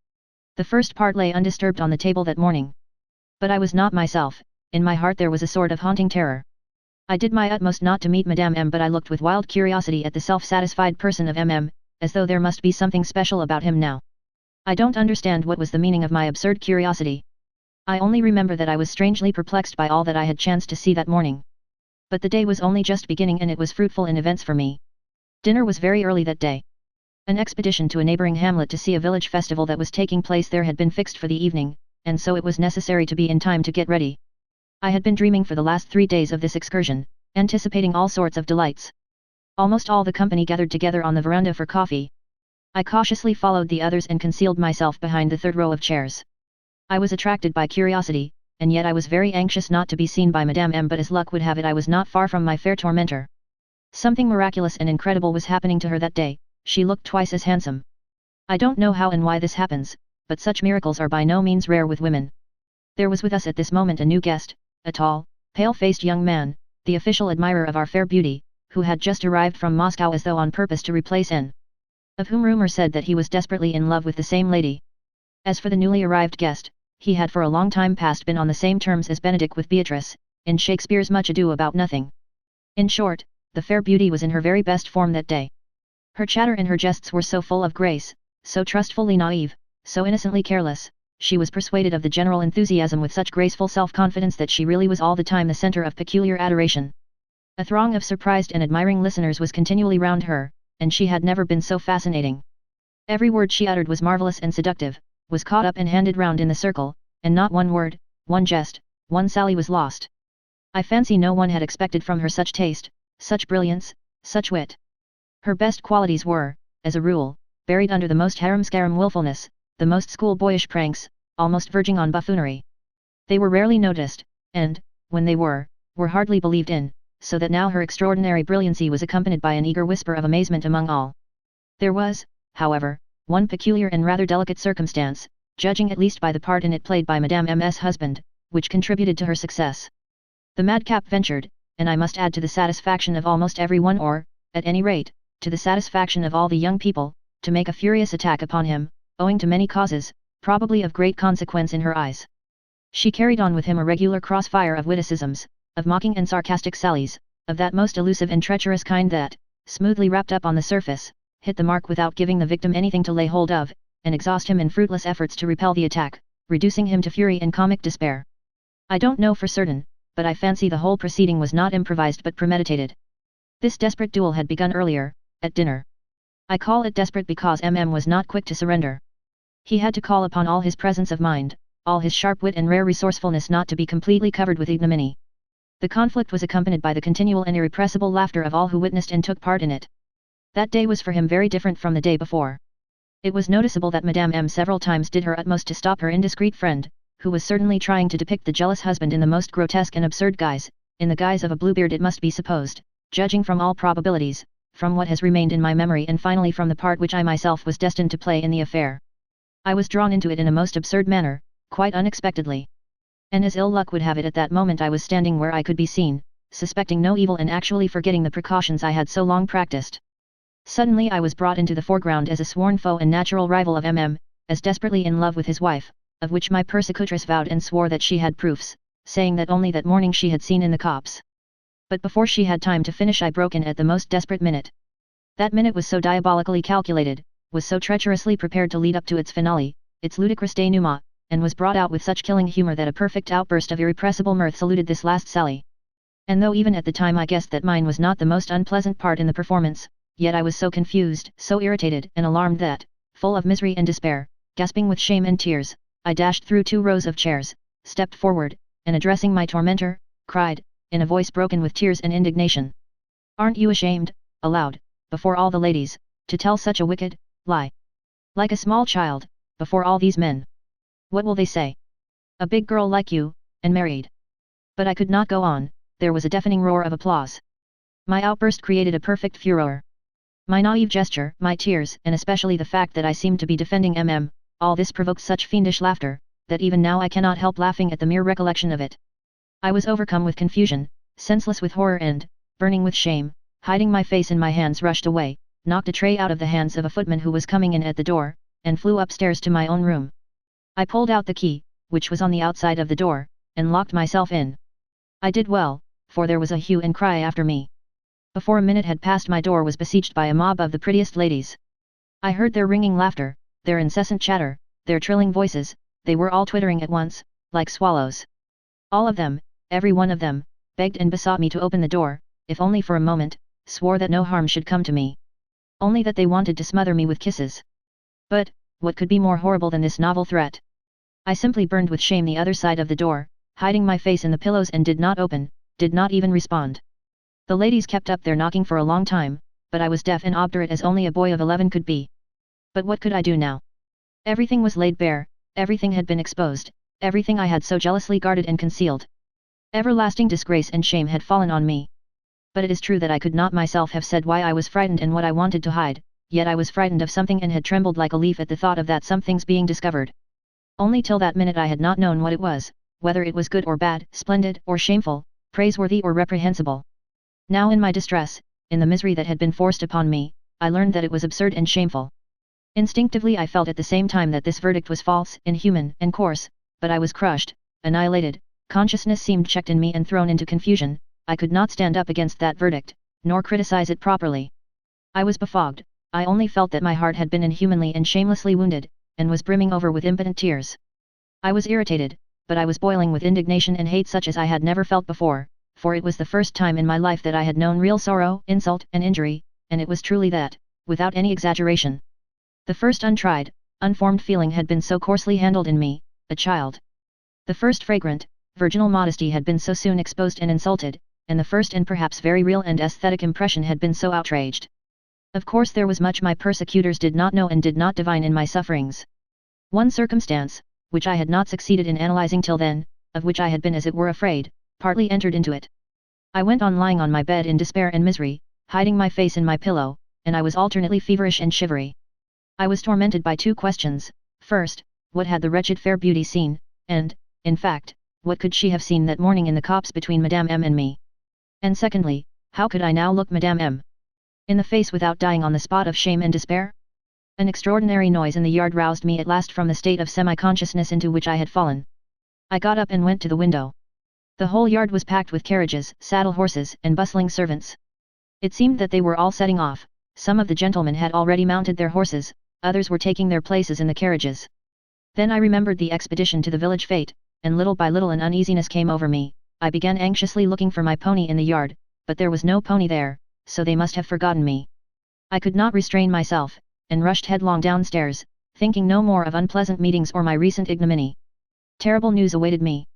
A: The first part lay undisturbed on the table that morning. But I was not myself, in my heart there was a sort of haunting terror. I did my utmost not to meet Madame M, but I looked with wild curiosity at the self-satisfied person of MM, as though there must be something special about him now. I don't understand what was the meaning of my absurd curiosity. I only remember that I was strangely perplexed by all that I had chanced to see that morning. But the day was only just beginning and it was fruitful in events for me. Dinner was very early that day. An expedition to a neighbouring hamlet to see a village festival that was taking place there had been fixed for the evening, and so it was necessary to be in time to get ready. I had been dreaming for the last 3 days of this excursion, anticipating all sorts of delights. Almost all the company gathered together on the veranda for coffee. I cautiously followed the others and concealed myself behind the third row of chairs. I was attracted by curiosity, and yet I was very anxious not to be seen by Madame M, but as luck would have it I was not far from my fair tormentor. Something miraculous and incredible was happening to her that day, she looked twice as handsome. I don't know how and why this happens, but such miracles are by no means rare with women. There was with us at this moment a new guest, a tall, pale-faced young man, the official admirer of our fair beauty, who had just arrived from Moscow as though on purpose to replace N, of whom rumor said that he was desperately in love with the same lady. As for the newly arrived guest, he had for a long time past been on the same terms as Benedict with Beatrice, in Shakespeare's Much Ado About Nothing. In short, the fair beauty was in her very best form that day. Her chatter and her jests were so full of grace, so trustfully naive, so innocently careless, she was persuaded of the general enthusiasm with such graceful self-confidence that she really was all the time the centre of peculiar adoration. A throng of surprised and admiring listeners was continually round her, and she had never been so fascinating. Every word she uttered was marvellous and seductive, was caught up and handed round in the circle, and not one word, one jest, one sally was lost. I fancy no one had expected from her such taste, such brilliance, such wit. Her best qualities were, as a rule, buried under the most harum-scarum wilfulness, the most schoolboyish pranks, almost verging on buffoonery. They were rarely noticed, and, when they were hardly believed in, so that now her extraordinary brilliancy was accompanied by an eager whisper of amazement among all. There was, however, one peculiar and rather delicate circumstance, judging at least by the part in it played by Madame M.'s husband, which contributed to her success. The madcap ventured, and I must add to the satisfaction of almost every one or, at any rate, to the satisfaction of all the young people, to make a furious attack upon him, owing to many causes, probably of great consequence in her eyes. She carried on with him a regular crossfire of witticisms, of mocking and sarcastic sallies, of that most elusive and treacherous kind that, smoothly wrapped up on the surface, hit the mark without giving the victim anything to lay hold of, and exhaust him in fruitless efforts to repel the attack, reducing him to fury and comic despair. I don't know for certain, but I fancy the whole proceeding was not improvised but premeditated. This desperate duel had begun earlier, at dinner. I call it desperate because was not quick to surrender. He had to call upon all his presence of mind, all his sharp wit and rare resourcefulness not to be completely covered with ignominy. The conflict was accompanied by the continual and irrepressible laughter of all who witnessed and took part in it. That day was for him very different from the day before. It was noticeable that Madame M several times did her utmost to stop her indiscreet friend, who was certainly trying to depict the jealous husband in the most grotesque and absurd guise, in the guise of a Bluebeard it must be supposed, judging from all probabilities, from what has remained in my memory and finally from the part which I myself was destined to play in the affair. I was drawn into it in a most absurd manner, quite unexpectedly. And as ill luck would have it at that moment I was standing where I could be seen, suspecting no evil and actually forgetting the precautions I had so long practiced. Suddenly I was brought into the foreground as a sworn foe and natural rival of as desperately in love with his wife, of which my persecutress vowed and swore that she had proofs, saying that only that morning she had seen in the copse. But before she had time to finish I broke in at the most desperate minute. That minute was so diabolically calculated, was so treacherously prepared to lead up to its finale, its ludicrous denouement, and was brought out with such killing humor that a perfect outburst of irrepressible mirth saluted this last sally. And though even at the time I guessed that mine was not the most unpleasant part in the performance, yet I was so confused, so irritated and alarmed that, full of misery and despair, gasping with shame and tears, I dashed through 2 rows of chairs, stepped forward, and addressing my tormentor, cried, in a voice broken with tears and indignation. "Aren't you ashamed, aloud, before all the ladies, to tell such a wicked lie? Like a small child, before all these men. What will they say? A big girl like you, and married." But I could not go on, there was a deafening roar of applause. My outburst created a perfect furor. My naive gesture, my tears, and especially the fact that I seemed to be defending all this provoked such fiendish laughter, that even now I cannot help laughing at the mere recollection of it. I was overcome with confusion, senseless with horror and, burning with shame, hiding my face in my hands rushed away, knocked a tray out of the hands of a footman who was coming in at the door, and flew upstairs to my own room. I pulled out the key, which was on the outside of the door, and locked myself in. I did well, for there was a hue and cry after me. Before a minute had passed my door was besieged by a mob of the prettiest ladies. I heard their ringing laughter, their incessant chatter, their trilling voices, they were all twittering at once, like swallows. All of them, every one of them, begged and besought me to open the door, if only for a moment, swore that no harm should come to me. Only that they wanted to smother me with kisses. But, what could be more horrible than this novel threat? I simply burned with shame the other side of the door, hiding my face in the pillows and did not open, did not even respond. The ladies kept up their knocking for a long time, but I was deaf and obdurate as only a boy of 11 could be. But what could I do now? Everything was laid bare, everything had been exposed, everything I had so jealously guarded and concealed. Everlasting disgrace and shame had fallen on me. But it is true that I could not myself have said why I was frightened and what I wanted to hide, yet I was frightened of something and had trembled like a leaf at the thought of that something's being discovered. Only till that minute I had not known what it was, whether it was good or bad, splendid or shameful, praiseworthy or reprehensible. Now in my distress, in the misery that had been forced upon me, I learned that it was absurd and shameful. Instinctively I felt at the same time that this verdict was false, inhuman, and coarse, but I was crushed, annihilated, consciousness seemed checked in me and thrown into confusion, I could not stand up against that verdict, nor criticize it properly. I was befogged, I only felt that my heart had been inhumanly and shamelessly wounded, and was brimming over with impotent tears. I was irritated, but I was boiling with indignation and hate such as I had never felt before, for it was the first time in my life that I had known real sorrow, insult, and injury, and it was truly that, without any exaggeration. The first untried, unformed feeling had been so coarsely handled in me, a child. The first fragrant, virginal modesty had been so soon exposed and insulted, and the first and perhaps very real and aesthetic impression had been so outraged. Of course there was much my persecutors did not know and did not divine in my sufferings. One circumstance, which I had not succeeded in analyzing till then, of which I had been as it were afraid, partly entered into it. I went on lying on my bed in despair and misery, hiding my face in my pillow, and I was alternately feverish and shivery. I was tormented by 2 questions. First, what had the wretched fair beauty seen, and, in fact, what could she have seen that morning in the copse between Madame M and me? And secondly, how could I now look Madame M? in the face without dying on the spot of shame and despair? An extraordinary noise in the yard roused me at last from the state of semi-consciousness into which I had fallen. I got up and went to the window. The whole yard was packed with carriages, saddle horses, and bustling servants. It seemed that they were all setting off. Some of the gentlemen had already mounted their horses, others were taking their places in the carriages. Then I remembered the expedition to the village fete, and little by little an uneasiness came over me. I began anxiously looking for my pony in the yard, but there was no pony there, so they must have forgotten me. I could not restrain myself, and rushed headlong downstairs, thinking no more of unpleasant meetings or my recent ignominy. Terrible news awaited me.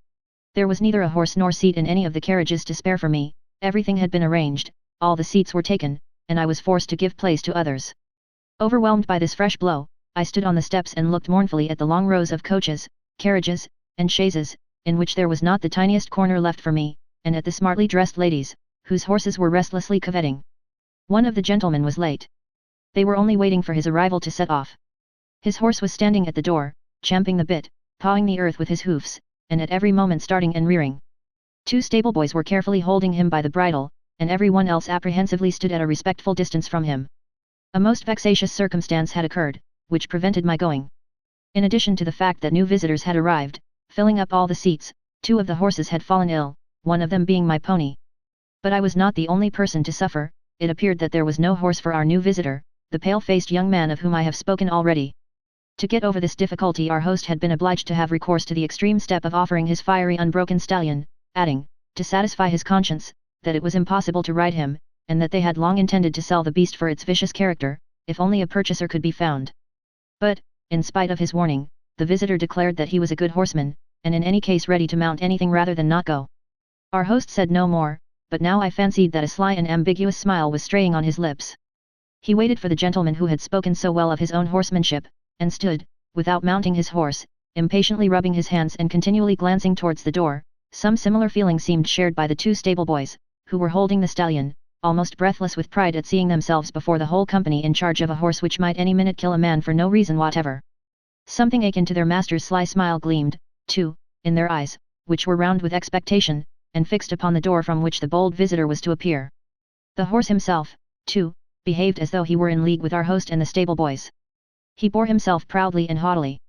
A: There was neither a horse nor seat in any of the carriages to spare for me. Everything had been arranged, all the seats were taken, and I was forced to give place to others. Overwhelmed by this fresh blow, I stood on the steps and looked mournfully at the long rows of coaches, carriages, and chaises, in which there was not the tiniest corner left for me, and at the smartly dressed ladies, whose horses were restlessly curvetting. One of the gentlemen was late. They were only waiting for his arrival to set off. His horse was standing at the door, champing the bit, pawing the earth with his hoofs, and at every moment starting and rearing. 2 stableboys were carefully holding him by the bridle, and everyone else apprehensively stood at a respectful distance from him. A most vexatious circumstance had occurred, which prevented my going. In addition to the fact that new visitors had arrived, filling up all the seats, 2 of the horses had fallen ill, one of them being my pony. But I was not the only person to suffer. It appeared that there was no horse for our new visitor, the pale-faced young man of whom I have spoken already. To get over this difficulty our host had been obliged to have recourse to the extreme step of offering his fiery unbroken stallion, adding, to satisfy his conscience, that it was impossible to ride him, and that they had long intended to sell the beast for its vicious character, if only a purchaser could be found. But, in spite of his warning, the visitor declared that he was a good horseman, and in any case ready to mount anything rather than not go. Our host said no more, but now I fancied that a sly and ambiguous smile was straying on his lips. He waited for the gentleman who had spoken so well of his own horsemanship, and stood, without mounting his horse, impatiently rubbing his hands and continually glancing towards the door. Some similar feeling seemed shared by the 2 stableboys, who were holding the stallion, almost breathless with pride at seeing themselves before the whole company in charge of a horse which might any minute kill a man for no reason whatever. Something akin to their master's sly smile gleamed, too, in their eyes, which were round with expectation, and fixed upon the door from which the bold visitor was to appear. The horse himself, too, behaved as though he were in league with our host and the stableboys. He bore himself proudly and haughtily,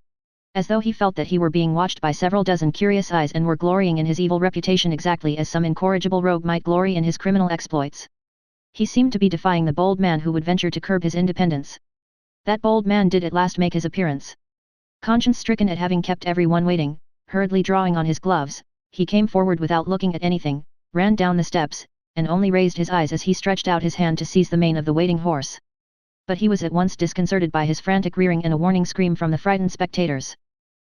A: as though he felt that he were being watched by several dozen curious eyes and were glorying in his evil reputation exactly as some incorrigible rogue might glory in his criminal exploits. He seemed to be defying the bold man who would venture to curb his independence. That bold man did at last make his appearance. Conscience-stricken at having kept everyone waiting, hurriedly drawing on his gloves, he came forward without looking at anything, ran down the steps, and only raised his eyes as he stretched out his hand to seize the mane of the waiting horse. But he was at once disconcerted by his frantic rearing and a warning scream from the frightened spectators.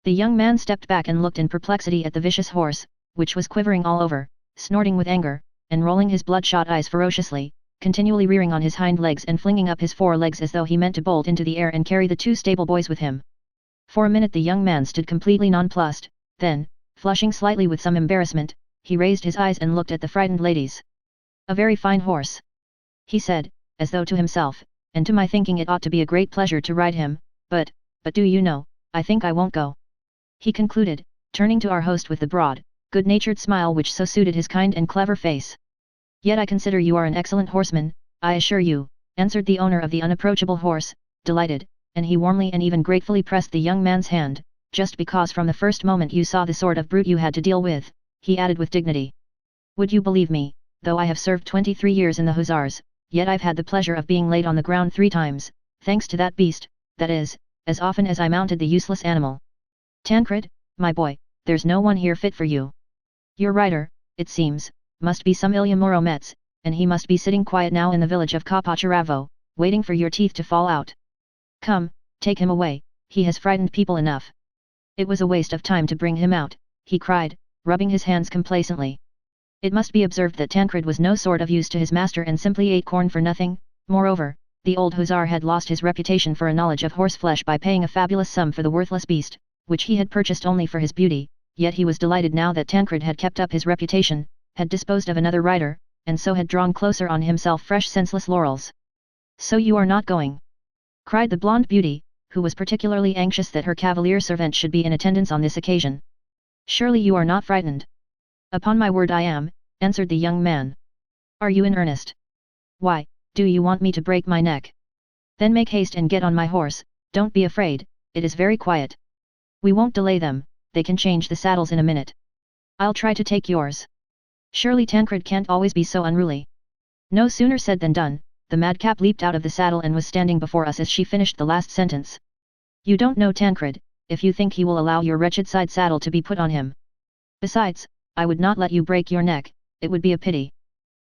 A: The young man stepped back and looked in perplexity at the vicious horse, which was quivering all over, snorting with anger, and rolling his bloodshot eyes ferociously, continually rearing on his hind legs and flinging up his fore legs as though he meant to bolt into the air and carry the 2 stableboys with him. For a minute the young man stood completely nonplussed, then, flushing slightly with some embarrassment, he raised his eyes and looked at the frightened ladies. "A very fine horse," he said, as though to himself, "and to my thinking it ought to be a great pleasure to ride him, but do you know, I think I won't go," he concluded, turning to our host with the broad, good-natured smile which so suited his kind and clever face. "Yet I consider you are an excellent horseman, I assure you," answered the owner of the unapproachable horse, delighted, and he warmly and even gratefully pressed the young man's hand, "just because from the first moment you saw the sort of brute you had to deal with," he added with dignity. "Would you believe me, though I have served 23 years in the hussars, yet I've had the pleasure of being laid on the ground 3 times, thanks to that beast, that is, as often as I mounted the useless animal. Tancred, my boy, there's no one here fit for you. Your rider, it seems, must be some Ilya Muromets, and he must be sitting quiet now in the village of Kopacharavo, waiting for your teeth to fall out. Come, take him away, he has frightened people enough." "It was a waste of time to bring him out," he cried, rubbing his hands complacently. It must be observed that Tancred was no sort of use to his master and simply ate corn for nothing. Moreover, the old hussar had lost his reputation for a knowledge of horseflesh by paying a fabulous sum for the worthless beast, which he had purchased only for his beauty, yet he was delighted now that Tancred had kept up his reputation, had disposed of another rider, and so had drawn closer on himself fresh senseless laurels. "So you are not going?" cried the blonde beauty, who was particularly anxious that her cavalier servant should be in attendance on this occasion. "Surely you are not frightened?" "Upon my word I am," answered the young man. "Are you in earnest?" "Why, Do you want me to break my neck? Then make haste and get on my horse, don't be afraid, it is very quiet. We won't delay them, they can change the saddles in a minute. I'll try to take yours. Surely Tancred can't always be so unruly. No sooner said than done, the madcap leaped out of the saddle and was standing before us as she finished the last sentence. You don't know Tancred, if you think he will allow your wretched side saddle to be put on him. Besides, I would not let you break your neck, it would be a pity.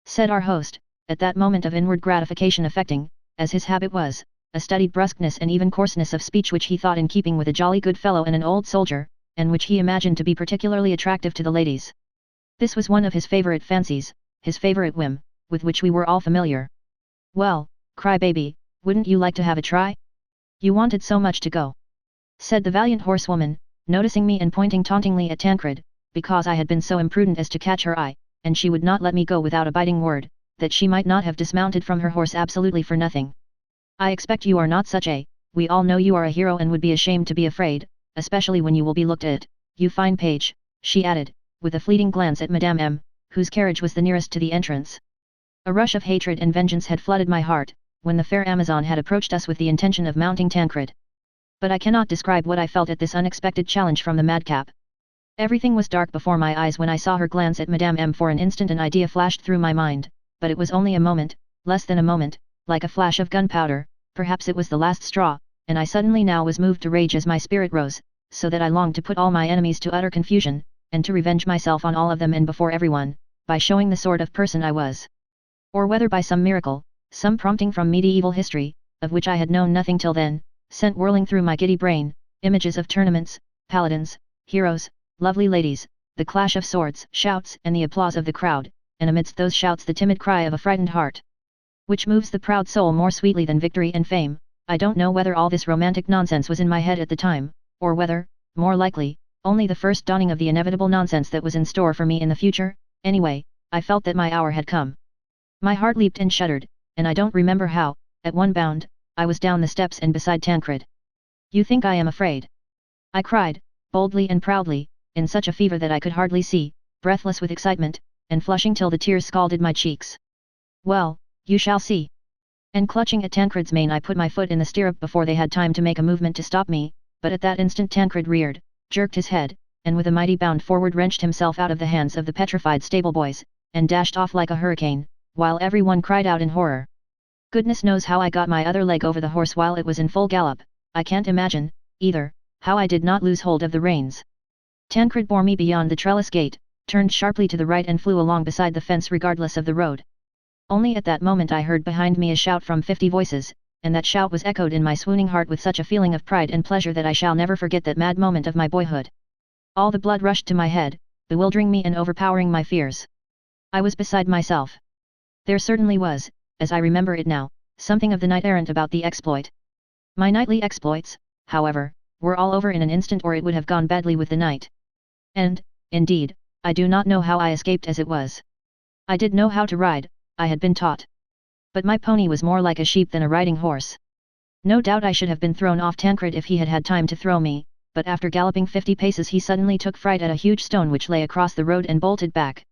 A: Said our host, at that moment of inward gratification affecting, as his habit was, a studied brusqueness and even coarseness of speech which he thought in keeping with a jolly good fellow and an old soldier, and which he imagined to be particularly attractive to the ladies. This was one of his favourite fancies, his favourite whim, with which we were all familiar. Well, cry-baby, wouldn't you like to have a try? You wanted so much to go. Said the valiant horsewoman, noticing me and pointing tauntingly at Tancred, because I had been so imprudent as to catch her eye, and she would not let me go without a biting word, that she might not have dismounted from her horse absolutely for nothing. I expect you are not such a, we all know you are a hero and would be ashamed to be afraid, especially when you will be looked at, you fine page, she added, with a fleeting glance at Madame M., whose carriage was the nearest to the entrance. A rush of hatred and vengeance had flooded my heart, when the fair Amazon had approached us with the intention of mounting Tancred. But I cannot describe what I felt at this unexpected challenge from the madcap. Everything was dark before my eyes when I saw her glance at Madame M. For an instant an idea flashed through my mind, but it was only a moment, less than a moment, like a flash of gunpowder, perhaps it was the last straw, and I suddenly now was moved to rage as my spirit rose, so that I longed to put all my enemies to utter confusion, and to revenge myself on all of them and before everyone, by showing the sort of person I was. Or whether by some miracle, some prompting from medieval history, of which I had known nothing till then, sent whirling through my giddy brain, images of tournaments, paladins, heroes, lovely ladies, the clash of swords, shouts and the applause of the crowd, and amidst those shouts the timid cry of a frightened heart, which moves the proud soul more sweetly than victory and fame. I don't know whether all this romantic nonsense was in my head at the time, or whether, more likely, only the first dawning of the inevitable nonsense that was in store for me in the future. Anyway, I felt that my hour had come. My heart leaped and shuddered, and I don't remember how, at one bound, I was down the steps and beside Tancred. You think I am afraid? I cried, boldly and proudly, in such a fever that I could hardly see, breathless with excitement, and flushing till the tears scalded my cheeks. Well, you shall see. And clutching at Tancred's mane I put my foot in the stirrup before they had time to make a movement to stop me, but at that instant Tancred reared, jerked his head, and with a mighty bound forward wrenched himself out of the hands of the petrified stable boys, and dashed off like a hurricane, while everyone cried out in horror. Goodness knows how I got my other leg over the horse while it was in full gallop. I can't imagine, either, how I did not lose hold of the reins. Tancred bore me beyond the trellis gate, turned sharply to the right and flew along beside the fence regardless of the road. Only at that moment I heard behind me a shout from 50 voices, and that shout was echoed in my swooning heart with such a feeling of pride and pleasure that I shall never forget that mad moment of my boyhood. All the blood rushed to my head, bewildering me and overpowering my fears. I was beside myself. There certainly was, as I remember it now, something of the knight-errant about the exploit. My knightly exploits, however, were all over in an instant or it would have gone badly with the knight. And, indeed, I do not know how I escaped as it was. I did know how to ride, I had been taught. But my pony was more like a sheep than a riding horse. No doubt I should have been thrown off Tancred if he had had time to throw me, but after galloping 50 paces he suddenly took fright at a huge stone which lay across the road and bolted back.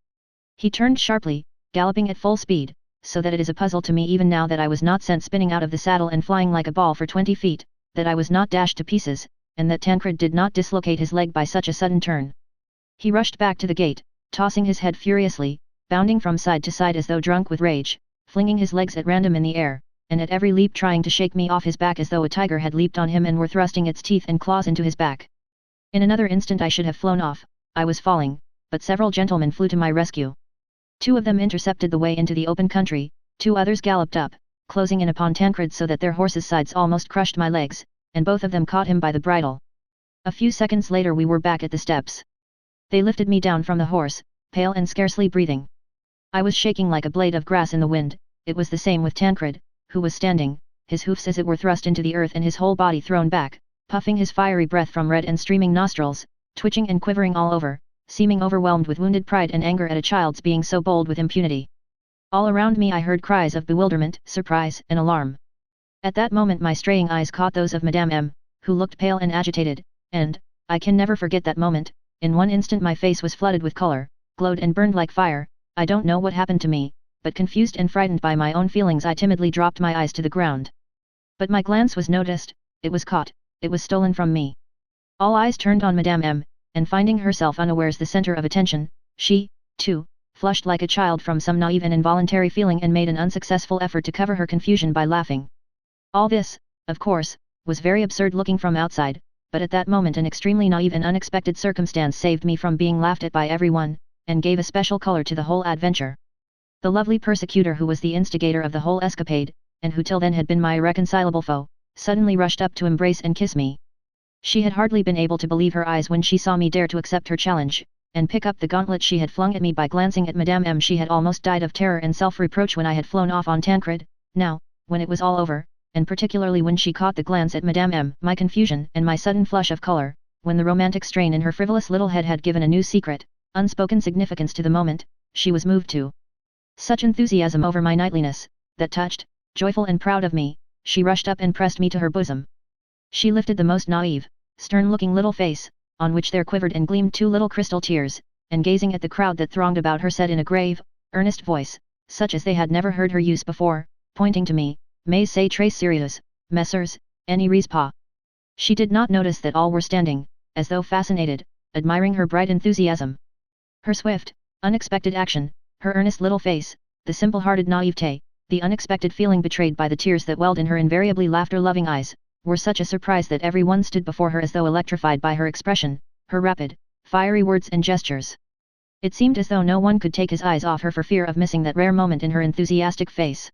A: He turned sharply, galloping at full speed, so that it is a puzzle to me even now that I was not sent spinning out of the saddle and flying like a ball for 20 feet, that I was not dashed to pieces, and that Tancred did not dislocate his leg by such a sudden turn. He rushed back to the gate, tossing his head furiously, bounding from side to side as though drunk with rage, flinging his legs at random in the air, and at every leap trying to shake me off his back as though a tiger had leaped on him and were thrusting its teeth and claws into his back. In another instant I should have flown off, I was falling, but several gentlemen flew to my rescue. 2 of them intercepted the way into the open country, 2 others galloped up, closing in upon Tancred so that their horses' sides almost crushed my legs, and both of them caught him by the bridle. A few seconds later we were back at the steps. They lifted me down from the horse, pale and scarcely breathing. I was shaking like a blade of grass in the wind. It was the same with Tancred, who was standing, his hoofs as it were thrust into the earth and his whole body thrown back, puffing his fiery breath from red and streaming nostrils, twitching and quivering all over, seeming overwhelmed with wounded pride and anger at a child's being so bold with impunity. All around me I heard cries of bewilderment, surprise and alarm. At that moment my straying eyes caught those of Madame M., who looked pale and agitated, and, I can never forget that moment, in one instant my face was flooded with color, glowed and burned like fire. I don't know what happened to me, but confused and frightened by my own feelings I timidly dropped my eyes to the ground. But my glance was noticed, it was caught, it was stolen from me. All eyes turned on Madame M, and finding herself unawares the center of attention, she, too, flushed like a child from some naive and involuntary feeling and made an unsuccessful effort to cover her confusion by laughing. All this, of course, was very absurd looking from outside, but at that moment an extremely naive and unexpected circumstance saved me from being laughed at by everyone, and gave a special color to the whole adventure. The lovely persecutor who was the instigator of the whole escapade, and who till then had been my irreconcilable foe, suddenly rushed up to embrace and kiss me. She had hardly been able to believe her eyes when she saw me dare to accept her challenge, and pick up the gauntlet she had flung at me by glancing at Madame M. She had almost died of terror and self-reproach when I had flown off on Tancred. Now, when it was all over, and particularly when she caught the glance at Madame M, my confusion and my sudden flush of color, when the romantic strain in her frivolous little head had given a new secret, unspoken significance to the moment, she was moved to such enthusiasm over my knightliness, that touched, joyful and proud of me, she rushed up and pressed me to her bosom. She lifted the most naive, stern-looking little face, on which there quivered and gleamed two little crystal tears, and gazing at the crowd that thronged about her said in a grave, earnest voice, such as they had never heard her use before, pointing to me, Mais c'est très sérieux, messieurs, n'y ris pas. She did not notice that all were standing, as though fascinated, admiring her bright enthusiasm. Her swift, unexpected action, her earnest little face, the simple-hearted naivete, the unexpected feeling betrayed by the tears that welled in her invariably laughter-loving eyes, were such a surprise that every one stood before her as though electrified by her expression, her rapid, fiery words and gestures. It seemed as though no one could take his eyes off her for fear of missing that rare moment in her enthusiastic face.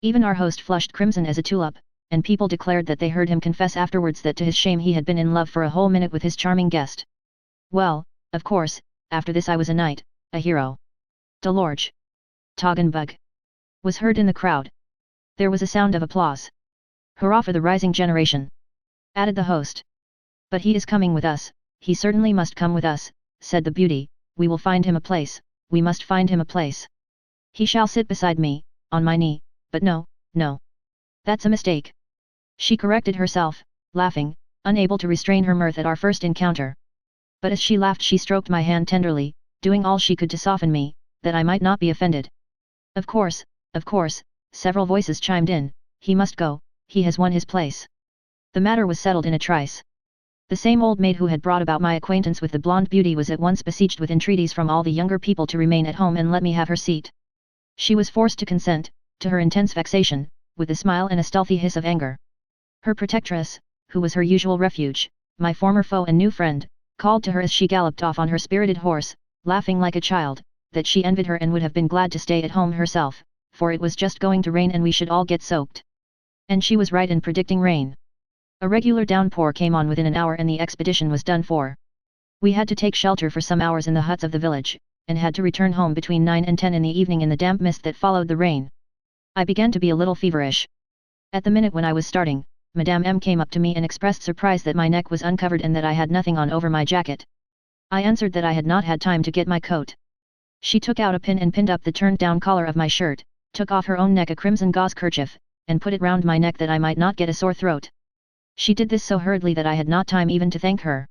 A: Even our host flushed crimson as a tulip, and people declared that they heard him confess afterwards that to his shame he had been in love for a whole minute with his charming guest. Well, of course, after this I was a knight, a hero. Delorge. Toggenbug. Was heard in the crowd. There was a sound of applause. Hurrah for the rising generation! Added the host. But he is coming with us, he certainly must come with us, said the beauty, we will find him a place, we must find him a place. He shall sit beside me, on my knee, but no, no. That's a mistake. She corrected herself, laughing, unable to restrain her mirth at our first encounter. But as she laughed she stroked my hand tenderly, doing all she could to soften me, that I might not be offended. Of course, several voices chimed in, he must go, he has won his place. The matter was settled in a trice. The same old maid who had brought about my acquaintance with the blonde beauty was at once besieged with entreaties from all the younger people to remain at home and let me have her seat. She was forced to consent, to her intense vexation, with a smile and a stealthy hiss of anger. Her protectress, who was her usual refuge, my former foe and new friend, called to her as she galloped off on her spirited horse, laughing like a child, that she envied her and would have been glad to stay at home herself, for it was just going to rain and we should all get soaked. And she was right in predicting rain. A regular downpour came on within an hour and the expedition was done for. We had to take shelter for some hours in the huts of the village, and had to return home between 9 and 10 in the evening in the damp mist that followed the rain. I began to be a little feverish. At the minute when I was starting, Madame M came up to me and expressed surprise that my neck was uncovered and that I had nothing on over my jacket. I answered that I had not had time to get my coat. She took out a pin and pinned up the turned-down collar of my shirt, took off her own neck a crimson gauze kerchief, and put it round my neck that I might not get a sore throat. She did this so hurriedly that I had not time even to thank her.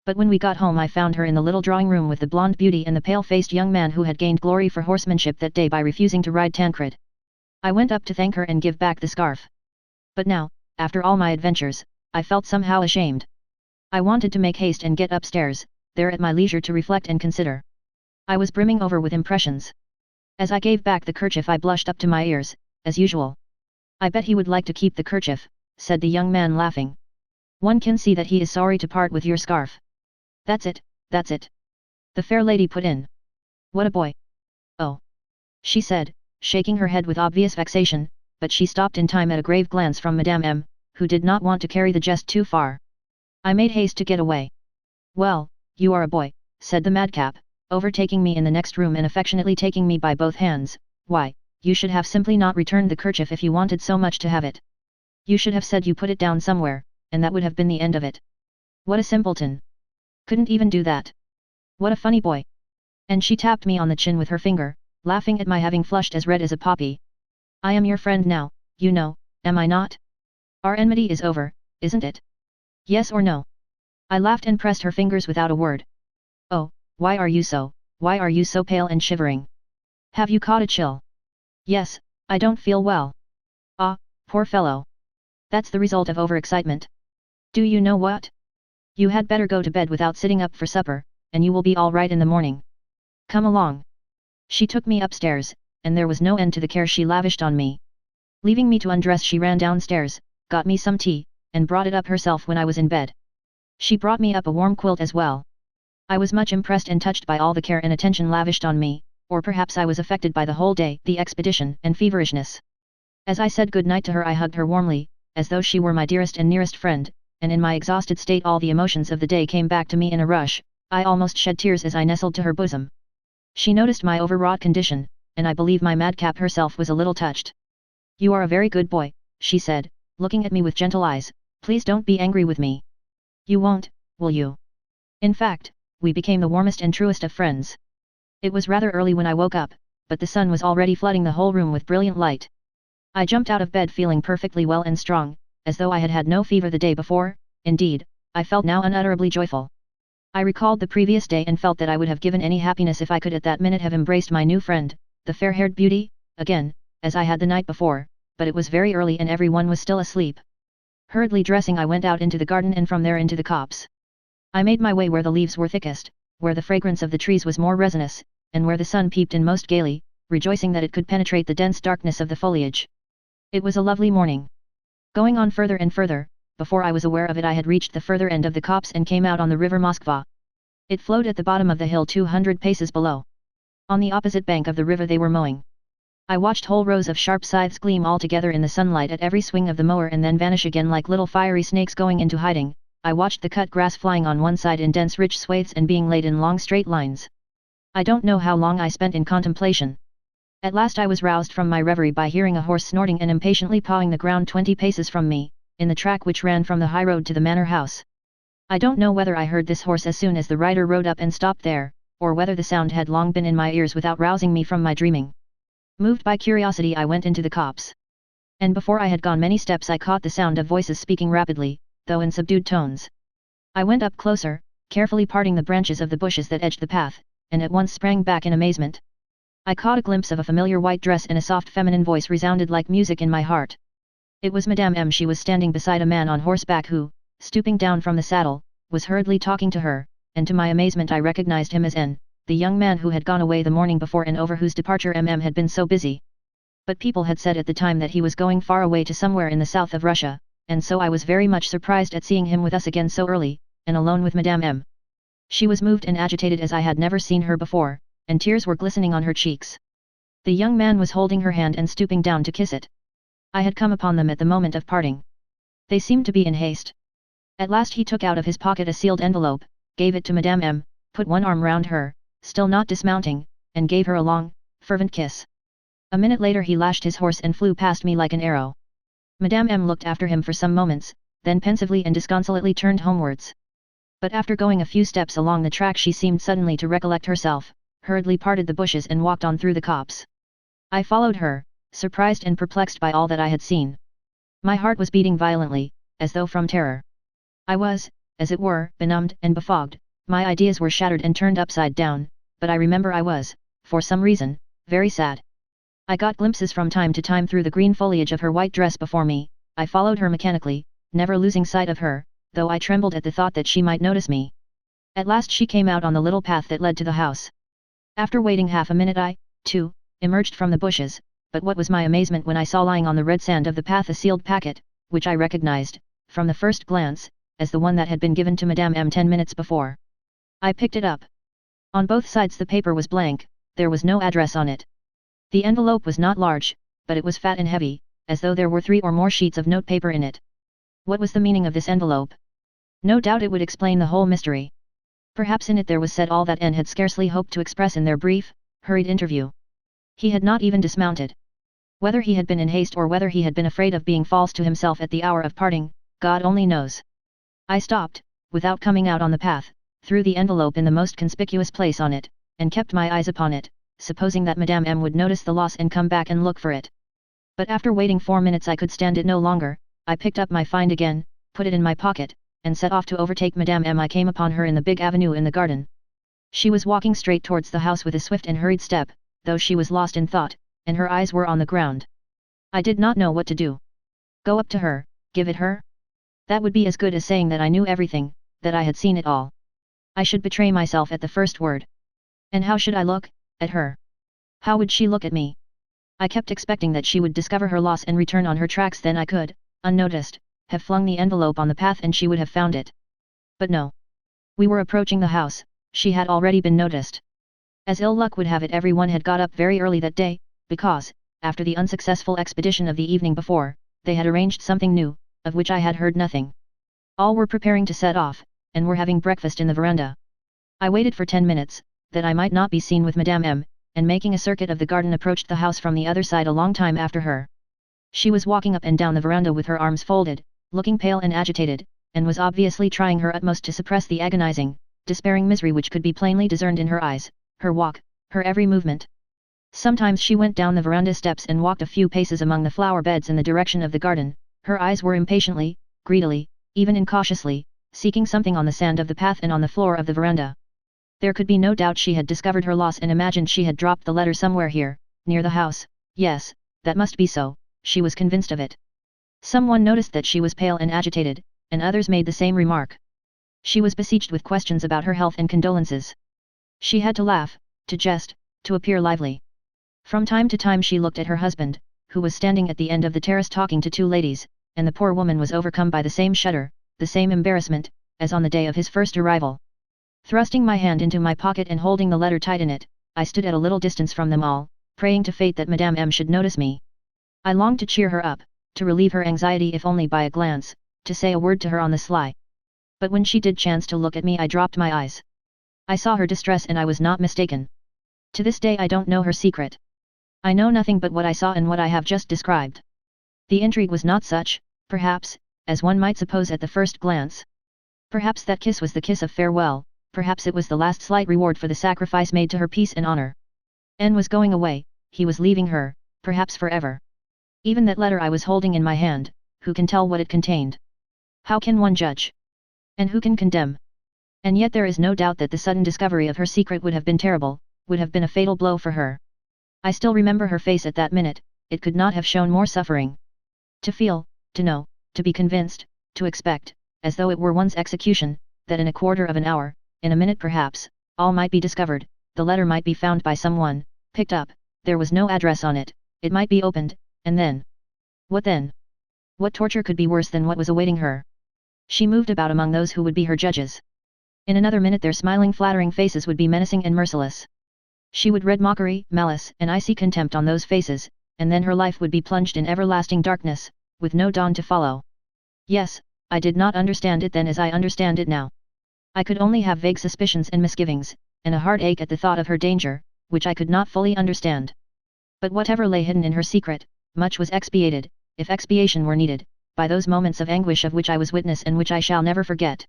A: But when we got home I found her in the little drawing room with the blonde beauty and the pale-faced young man who had gained glory for horsemanship that day by refusing to ride Tancred. I went up to thank her and give back the scarf. But now, after all my adventures, I felt somehow ashamed. I wanted to make haste and get upstairs, there at my leisure to reflect and consider. I was brimming over with impressions. As I gave back the kerchief I blushed up to my ears, as usual. I bet he would like to keep the kerchief, said the young man laughing. One can see that he is sorry to part with your scarf. That's it, that's it. The fair lady put in. What a boy. Oh. She said, shaking her head with obvious vexation, but she stopped in time at a grave glance from Madame M, who did not want to carry the jest too far. I made haste to get away. Well, you are a boy, said the madcap, overtaking me in the next room and affectionately taking me by both hands. Why, you should have simply not returned the kerchief if you wanted so much to have it. You should have said you put it down somewhere, and that would have been the end of it. What a simpleton. Couldn't even do that. What a funny boy. And she tapped me on the chin with her finger, laughing at my having flushed as red as a poppy. I am your friend now, you know, am I not? Our enmity is over, isn't it? Yes or no? I laughed and pressed her fingers without a word. Oh, why are you so pale and shivering? Have you caught a chill? Yes, I don't feel well. Ah, poor fellow. That's the result of overexcitement. Do you know what? You had better go to bed without sitting up for supper, and you will be all right in the morning. Come along. She took me upstairs, and there was no end to the care she lavished on me. Leaving me to undress, she ran downstairs, got me some tea, and brought it up herself when I was in bed. She brought me up a warm quilt as well. I was much impressed and touched by all the care and attention lavished on me, or perhaps I was affected by the whole day, the expedition, and feverishness. As I said good night to her, I hugged her warmly, as though she were my dearest and nearest friend, and in my exhausted state all the emotions of the day came back to me in a rush. I almost shed tears as I nestled to her bosom. She noticed my overwrought condition, and I believe my madcap herself was a little touched. You are a very good boy, she said, looking at me with gentle eyes. Please don't be angry with me. You won't, will you? In fact, we became the warmest and truest of friends. It was rather early when I woke up, but the sun was already flooding the whole room with brilliant light. I jumped out of bed feeling perfectly well and strong, as though I had had no fever the day before. Indeed, I felt now unutterably joyful. I recalled the previous day and felt that I would have given any happiness if I could at that minute have embraced my new friend, the fair-haired beauty, again, as I had the night before, but it was very early and everyone was still asleep. Hurriedly dressing, I went out into the garden and from there into the copse. I made my way where the leaves were thickest, where the fragrance of the trees was more resinous, and where the sun peeped in most gaily, rejoicing that it could penetrate the dense darkness of the foliage. It was a lovely morning. Going on further and further, before I was aware of it I had reached the further end of the copse and came out on the river Moskva. It flowed at the bottom of the hill 200 paces below. On the opposite bank of the river they were mowing. I watched whole rows of sharp scythes gleam all together in the sunlight at every swing of the mower and then vanish again like little fiery snakes going into hiding. I watched the cut grass flying on one side in dense rich swathes and being laid in long straight lines. I don't know how long I spent in contemplation. At last I was roused from my reverie by hearing a horse snorting and impatiently pawing the ground 20 paces from me, in the track which ran from the high road to the manor house. I don't know whether I heard this horse as soon as the rider rode up and stopped there, or whether the sound had long been in my ears without rousing me from my dreaming. Moved by curiosity I went into the copse. And before I had gone many steps I caught the sound of voices speaking rapidly, though in subdued tones. I went up closer, carefully parting the branches of the bushes that edged the path, and at once sprang back in amazement. I caught a glimpse of a familiar white dress and a soft feminine voice resounded like music in my heart. It was Madame M. She was standing beside a man on horseback who, stooping down from the saddle, was hurriedly talking to her, and to my amazement I recognized him as N., the young man who had gone away the morning before and over whose departure MM had been so busy. But people had said at the time that he was going far away to somewhere in the south of Russia, and so I was very much surprised at seeing him with us again so early, and alone with Madame M. She was moved and agitated as I had never seen her before, and tears were glistening on her cheeks. The young man was holding her hand and stooping down to kiss it. I had come upon them at the moment of parting. They seemed to be in haste. At last he took out of his pocket a sealed envelope, gave it to Madame M., put one arm round her, still not dismounting, and gave her a long, fervent kiss. A minute later he lashed his horse and flew past me like an arrow. Madame M. looked after him for some moments, then pensively and disconsolately turned homewards. But after going a few steps along the track she seemed suddenly to recollect herself, hurriedly parted the bushes and walked on through the copse. I followed her, surprised and perplexed by all that I had seen. My heart was beating violently, as though from terror. I was, as it were, benumbed and befogged, my ideas were shattered and turned upside down, but I remember I was, for some reason, very sad. I got glimpses from time to time through the green foliage of her white dress before me. I followed her mechanically, never losing sight of her, though I trembled at the thought that she might notice me. At last she came out on the little path that led to the house. After waiting half a minute I, too, emerged from the bushes, but what was my amazement when I saw lying on the red sand of the path a sealed packet, which I recognized, from the first glance, as the one that had been given to Madame M 10 minutes before. I picked it up. On both sides the paper was blank, there was no address on it. The envelope was not large, but it was fat and heavy, as though there were 3 or more sheets of notepaper in it. What was the meaning of this envelope? No doubt it would explain the whole mystery. Perhaps in it there was said all that N had scarcely hoped to express in their brief, hurried interview. He had not even dismounted. Whether he had been in haste or whether he had been afraid of being false to himself at the hour of parting, God only knows. I stopped, without coming out on the path, threw the envelope in the most conspicuous place on it, and kept my eyes upon it, supposing that Madame M would notice the loss and come back and look for it. But after waiting 4 minutes I could stand it no longer. I picked up my find again, put it in my pocket, and set off to overtake Madame M. I came upon her in the big avenue in the garden. She was walking straight towards the house with a swift and hurried step, though she was lost in thought, and her eyes were on the ground. I did not know what to do. Go up to her, give it her? That would be as good as saying that I knew everything, that I had seen it all. I should betray myself at the first word. And how should I look at her? How would she look at me? I kept expecting that she would discover her loss and return on her tracks, then I could, unnoticed, have flung the envelope on the path and she would have found it. But no. We were approaching the house, she had already been noticed. As ill luck would have it, everyone had got up very early that day, because, after the unsuccessful expedition of the evening before, they had arranged something new, of which I had heard nothing. All were preparing to set off, and were having breakfast in the veranda. I waited for 10 minutes, that I might not be seen with Madame M, and making a circuit of the garden approached the house from the other side a long time after her. She was walking up and down the veranda with her arms folded, looking pale and agitated, and was obviously trying her utmost to suppress the agonizing, despairing misery which could be plainly discerned in her eyes, her walk, her every movement. Sometimes she went down the veranda steps and walked a few paces among the flower beds in the direction of the garden. Her eyes were impatiently, greedily, even incautiously, seeking something on the sand of the path and on the floor of the veranda. There could be no doubt she had discovered her loss and imagined she had dropped the letter somewhere here, near the house. Yes, that must be so, she was convinced of it. Someone noticed that she was pale and agitated, and others made the same remark. She was besieged with questions about her health and condolences. She had to laugh, to jest, to appear lively. From time to time she looked at her husband, who was standing at the end of the terrace talking to two ladies, and the poor woman was overcome by the same shudder, the same embarrassment, as on the day of his first arrival. Thrusting my hand into my pocket and holding the letter tight in it, I stood at a little distance from them all, praying to fate that Madame M should notice me. I longed to cheer her up, to relieve her anxiety if only by a glance, to say a word to her on the sly. But when she did chance to look at me I dropped my eyes. I saw her distress and I was not mistaken. To this day I don't know her secret. I know nothing but what I saw and what I have just described. The intrigue was not such, perhaps, as one might suppose at the first glance. Perhaps that kiss was the kiss of farewell, perhaps it was the last slight reward for the sacrifice made to her peace and honor. N was going away, he was leaving her, perhaps forever. Even that letter I was holding in my hand, who can tell what it contained? How can one judge? And who can condemn? And yet there is no doubt that the sudden discovery of her secret would have been terrible, would have been a fatal blow for her. I still remember her face at that minute, it could not have shown more suffering. To feel, to know, to be convinced, to expect, as though it were one's execution, that in a quarter of an hour, in a minute perhaps, all might be discovered, the letter might be found by someone, picked up, there was no address on it, it might be opened, and then? What then? What torture could be worse than what was awaiting her? She moved about among those who would be her judges. In another minute their smiling flattering faces would be menacing and merciless. She would read mockery, malice and icy contempt on those faces, and then her life would be plunged in everlasting darkness, with no dawn to follow. Yes, I did not understand it then as I understand it now. I could only have vague suspicions and misgivings, and a heartache at the thought of her danger, which I could not fully understand. But whatever lay hidden in her secret, much was expiated, if expiation were needed, by those moments of anguish of which I was witness and which I shall never forget.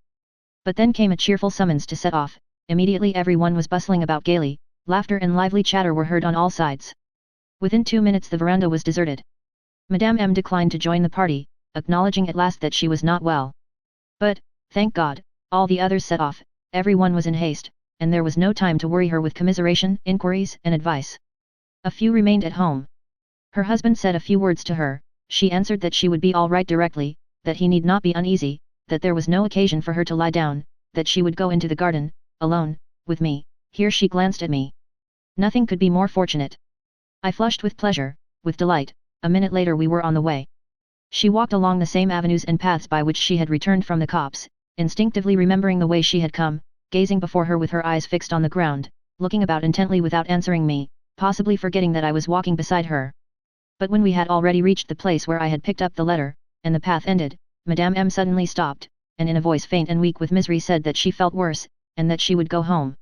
A: But then came a cheerful summons to set off, immediately everyone was bustling about gaily, laughter and lively chatter were heard on all sides. Within 2 minutes the veranda was deserted. Madame M declined to join the party, acknowledging at last that she was not well. But, thank God, all the others set off, everyone was in haste, and there was no time to worry her with commiseration, inquiries and advice. A few remained at home. Her husband said a few words to her, she answered that she would be all right directly, that he need not be uneasy, that there was no occasion for her to lie down, that she would go into the garden, alone, with me. Here she glanced at me. Nothing could be more fortunate. I flushed with pleasure, with delight. A minute later we were on the way. She walked along the same avenues and paths by which she had returned from the copse, instinctively remembering the way she had come, gazing before her with her eyes fixed on the ground, looking about intently without answering me, possibly forgetting that I was walking beside her. But when we had already reached the place where I had picked up the letter, and the path ended, Madame M suddenly stopped, and in a voice faint and weak with misery said that she felt worse, and that she would go home.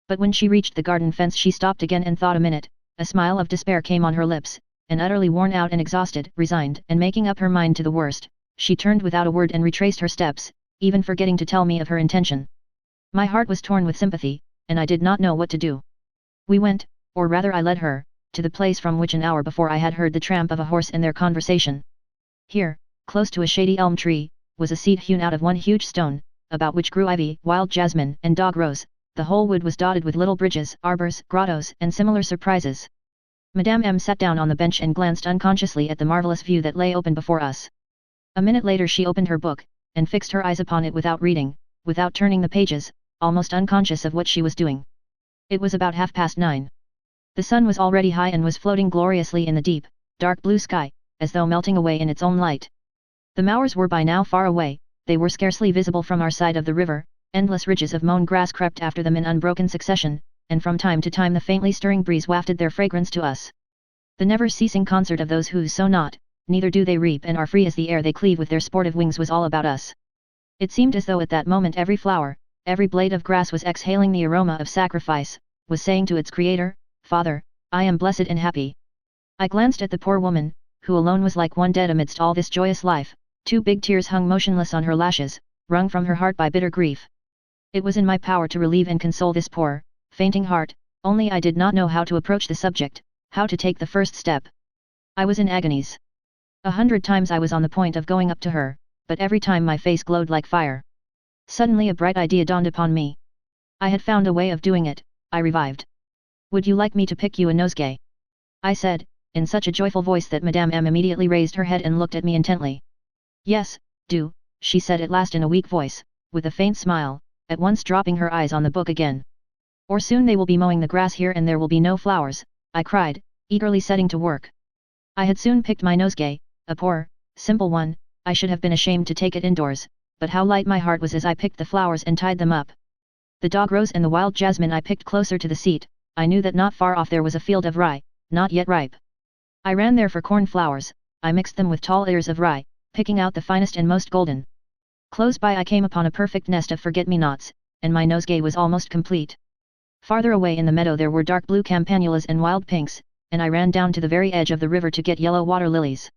A: But when she reached the garden fence she stopped again and thought a minute, a smile of despair came on her lips, and utterly worn out and exhausted, resigned and making up her mind to the worst, she turned without a word and retraced her steps, even forgetting to tell me of her intention. My heart was torn with sympathy, and I did not know what to do. We went, or rather I led her, to the place from which an hour before I had heard the tramp of a horse and their conversation. Here, close to a shady elm tree, was a seat hewn out of one huge stone, about which grew ivy, wild jasmine and dog rose. The whole wood was dotted with little bridges, arbors, grottos and similar surprises. Madame M sat down on the bench and glanced unconsciously at the marvelous view that lay open before us. A minute later she opened her book, and fixed her eyes upon it without reading, without turning the pages, almost unconscious of what she was doing. It was about 9:30. The sun was already high and was floating gloriously in the deep, dark blue sky, as though melting away in its own light. The moors were by now far away, they were scarcely visible from our side of the river, endless ridges of mown grass crept after them in unbroken succession, and from time to time the faintly stirring breeze wafted their fragrance to us. The never-ceasing concert of those who sow not, neither do they reap and are free as the air they cleave with their sportive wings was all about us. It seemed as though at that moment every flower, every blade of grass was exhaling the aroma of sacrifice, was saying to its creator, Father, I am blessed and happy. I glanced at the poor woman, who alone was like one dead amidst all this joyous life. Two big tears hung motionless on her lashes, wrung from her heart by bitter grief. It was in my power to relieve and console this poor, fainting heart, only I did not know how to approach the subject, how to take the first step. I was in agonies. 100 times I was on the point of going up to her, but every time my face glowed like fire. Suddenly a bright idea dawned upon me. I had found a way of doing it, I revived. Would you like me to pick you a nosegay? I said, in such a joyful voice that Madame M immediately raised her head and looked at me intently. Yes, do, she said at last in a weak voice, with a faint smile, at once dropping her eyes on the book again. Or soon they will be mowing the grass here and there will be no flowers, I cried, eagerly setting to work. I had soon picked my nosegay, a poor, simple one. I should have been ashamed to take it indoors, but how light my heart was as I picked the flowers and tied them up. The dog rose and the wild jasmine I picked closer to the seat. I knew that not far off there was a field of rye, not yet ripe. I ran there for corn flowers. I mixed them with tall ears of rye, picking out the finest and most golden. Close by I came upon a perfect nest of forget-me-nots, and my nosegay was almost complete. Farther away in the meadow there were dark blue campanulas and wild pinks, and I ran down to the very edge of the river to get yellow water lilies.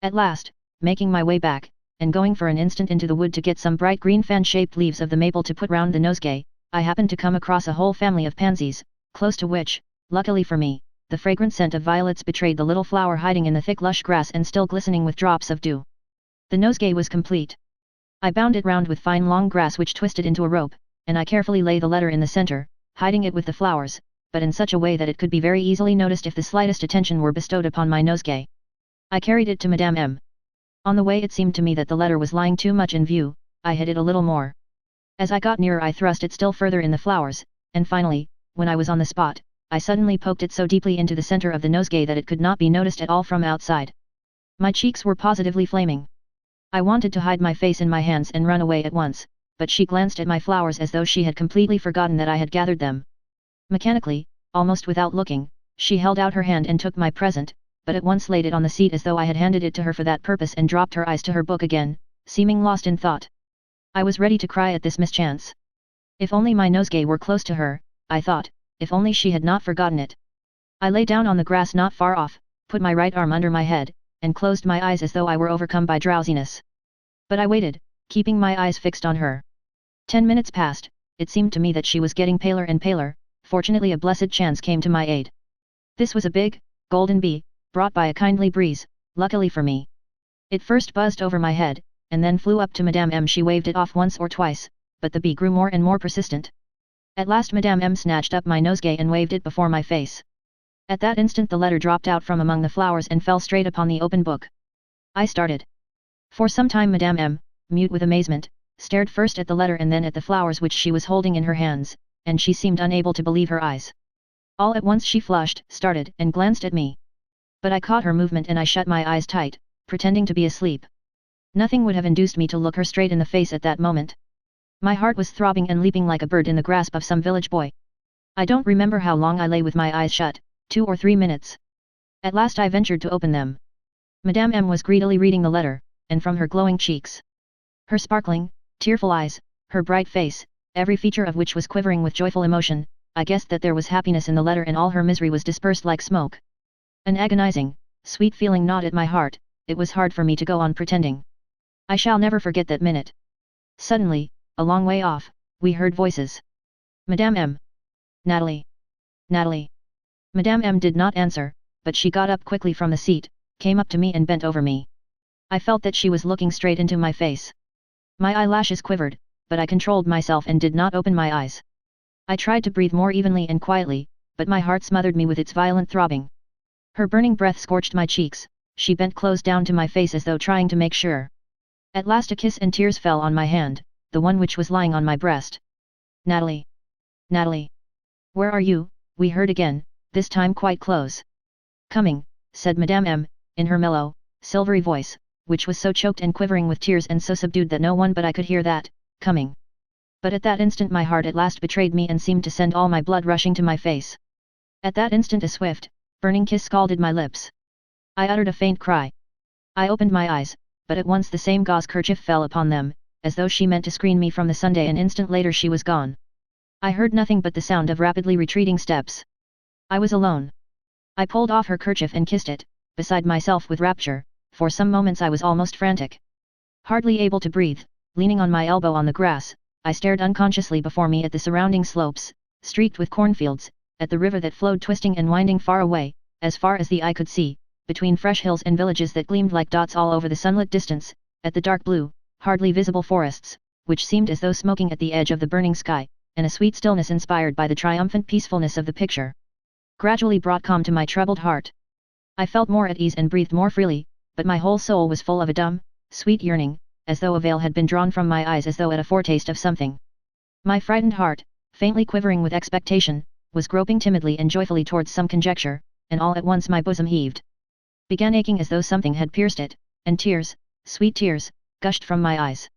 A: At last, making my way back, and going for an instant into the wood to get some bright green fan-shaped leaves of the maple to put round the nosegay, I happened to come across a whole family of pansies, close to which, luckily for me, the fragrant scent of violets betrayed the little flower hiding in the thick lush grass and still glistening with drops of dew. The nosegay was complete. I bound it round with fine long grass which twisted into a rope, and I carefully lay the letter in the center, hiding it with the flowers, but in such a way that it could be very easily noticed if the slightest attention were bestowed upon my nosegay. I carried it to Madame M. On the way it seemed to me that the letter was lying too much in view. I hid it a little more. As I got nearer I thrust it still further in the flowers, and finally, when I was on the spot, I suddenly poked it so deeply into the center of the nosegay that it could not be noticed at all from outside. My cheeks were positively flaming. I wanted to hide my face in my hands and run away at once, but she glanced at my flowers as though she had completely forgotten that I had gathered them. Mechanically, almost without looking, she held out her hand and took my present, but at once laid it on the seat as though I had handed it to her for that purpose and dropped her eyes to her book again, seeming lost in thought. I was ready to cry at this mischance. If only my nosegay were close to her, I thought, if only she had not forgotten it. I lay down on the grass not far off, put my right arm under my head, and closed my eyes as though I were overcome by drowsiness. But I waited, keeping my eyes fixed on her. 10 minutes passed. It seemed to me that she was getting paler and paler. Fortunately a blessed chance came to my aid. This was a big, golden bee, brought by a kindly breeze, luckily for me. It first buzzed over my head, and then flew up to Madame M. She waved it off once or twice, but the bee grew more and more persistent. At last Madame M. snatched up my nosegay and waved it before my face. At that instant the letter dropped out from among the flowers and fell straight upon the open book. I started. For some time Madame M., mute with amazement, stared first at the letter and then at the flowers which she was holding in her hands, and she seemed unable to believe her eyes. All at once she flushed, started, and glanced at me. But I caught her movement and I shut my eyes tight, pretending to be asleep. Nothing would have induced me to look her straight in the face at that moment. My heart was throbbing and leaping like a bird in the grasp of some village boy. I don't remember how long I lay with my eyes shut, 2 or 3 minutes. At last I ventured to open them. Madame M. was greedily reading the letter, and from her glowing cheeks, her sparkling, tearful eyes, her bright face, every feature of which was quivering with joyful emotion, I guessed that there was happiness in the letter and all her misery was dispersed like smoke. An agonizing, sweet feeling gnawed at my heart. It was hard for me to go on pretending. I shall never forget that minute. Suddenly, a long way off, we heard voices. Madame M. Natalie. Natalie. Madame M. did not answer, but she got up quickly from the seat, came up to me and bent over me. I felt that she was looking straight into my face. My eyelashes quivered, but I controlled myself and did not open my eyes. I tried to breathe more evenly and quietly, but my heart smothered me with its violent throbbing. Her burning breath scorched my cheeks, she bent close down to my face as though trying to make sure. At last a kiss and tears fell on my hand, the one which was lying on my breast. Natalie! Natalie! Where are you? We heard again, this time quite close. Coming, said Madame M, in her mellow, silvery voice, which was so choked and quivering with tears and so subdued that no one but I could hear that, coming. But at that instant my heart at last betrayed me and seemed to send all my blood rushing to my face. At that instant a swift, burning kiss scalded my lips. I uttered a faint cry. I opened my eyes, but at once the same gauze kerchief fell upon them, as though she meant to screen me from the Sunday. An instant later she was gone. I heard nothing but the sound of rapidly retreating steps. I was alone. I pulled off her kerchief and kissed it, beside myself with rapture. For some moments I was almost frantic. Hardly able to breathe, leaning on my elbow on the grass, I stared unconsciously before me at the surrounding slopes, streaked with cornfields, at the river that flowed twisting and winding far away, as far as the eye could see, between fresh hills and villages that gleamed like dots all over the sunlit distance, at the dark blue, hardly visible forests, which seemed as though smoking at the edge of the burning sky, and a sweet stillness inspired by the triumphant peacefulness of the picture, gradually brought calm to my troubled heart. I felt more at ease and breathed more freely, but my whole soul was full of a dumb, sweet yearning, as though a veil had been drawn from my eyes as though at a foretaste of something. My frightened heart, faintly quivering with expectation, was groping timidly and joyfully towards some conjecture, and all at once my bosom heaved, began aching as though something had pierced it, and tears, sweet tears, gushed from my eyes.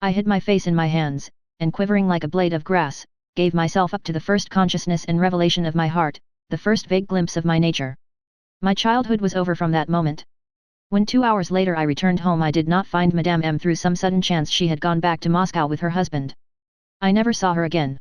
A: I hid my face in my hands, and quivering like a blade of grass, gave myself up to the first consciousness and revelation of my heart, the first vague glimpse of my nature. My childhood was over from that moment. When 2 hours later I returned home I did not find Madame M. Through some sudden chance she had gone back to Moscow with her husband. I never saw her again.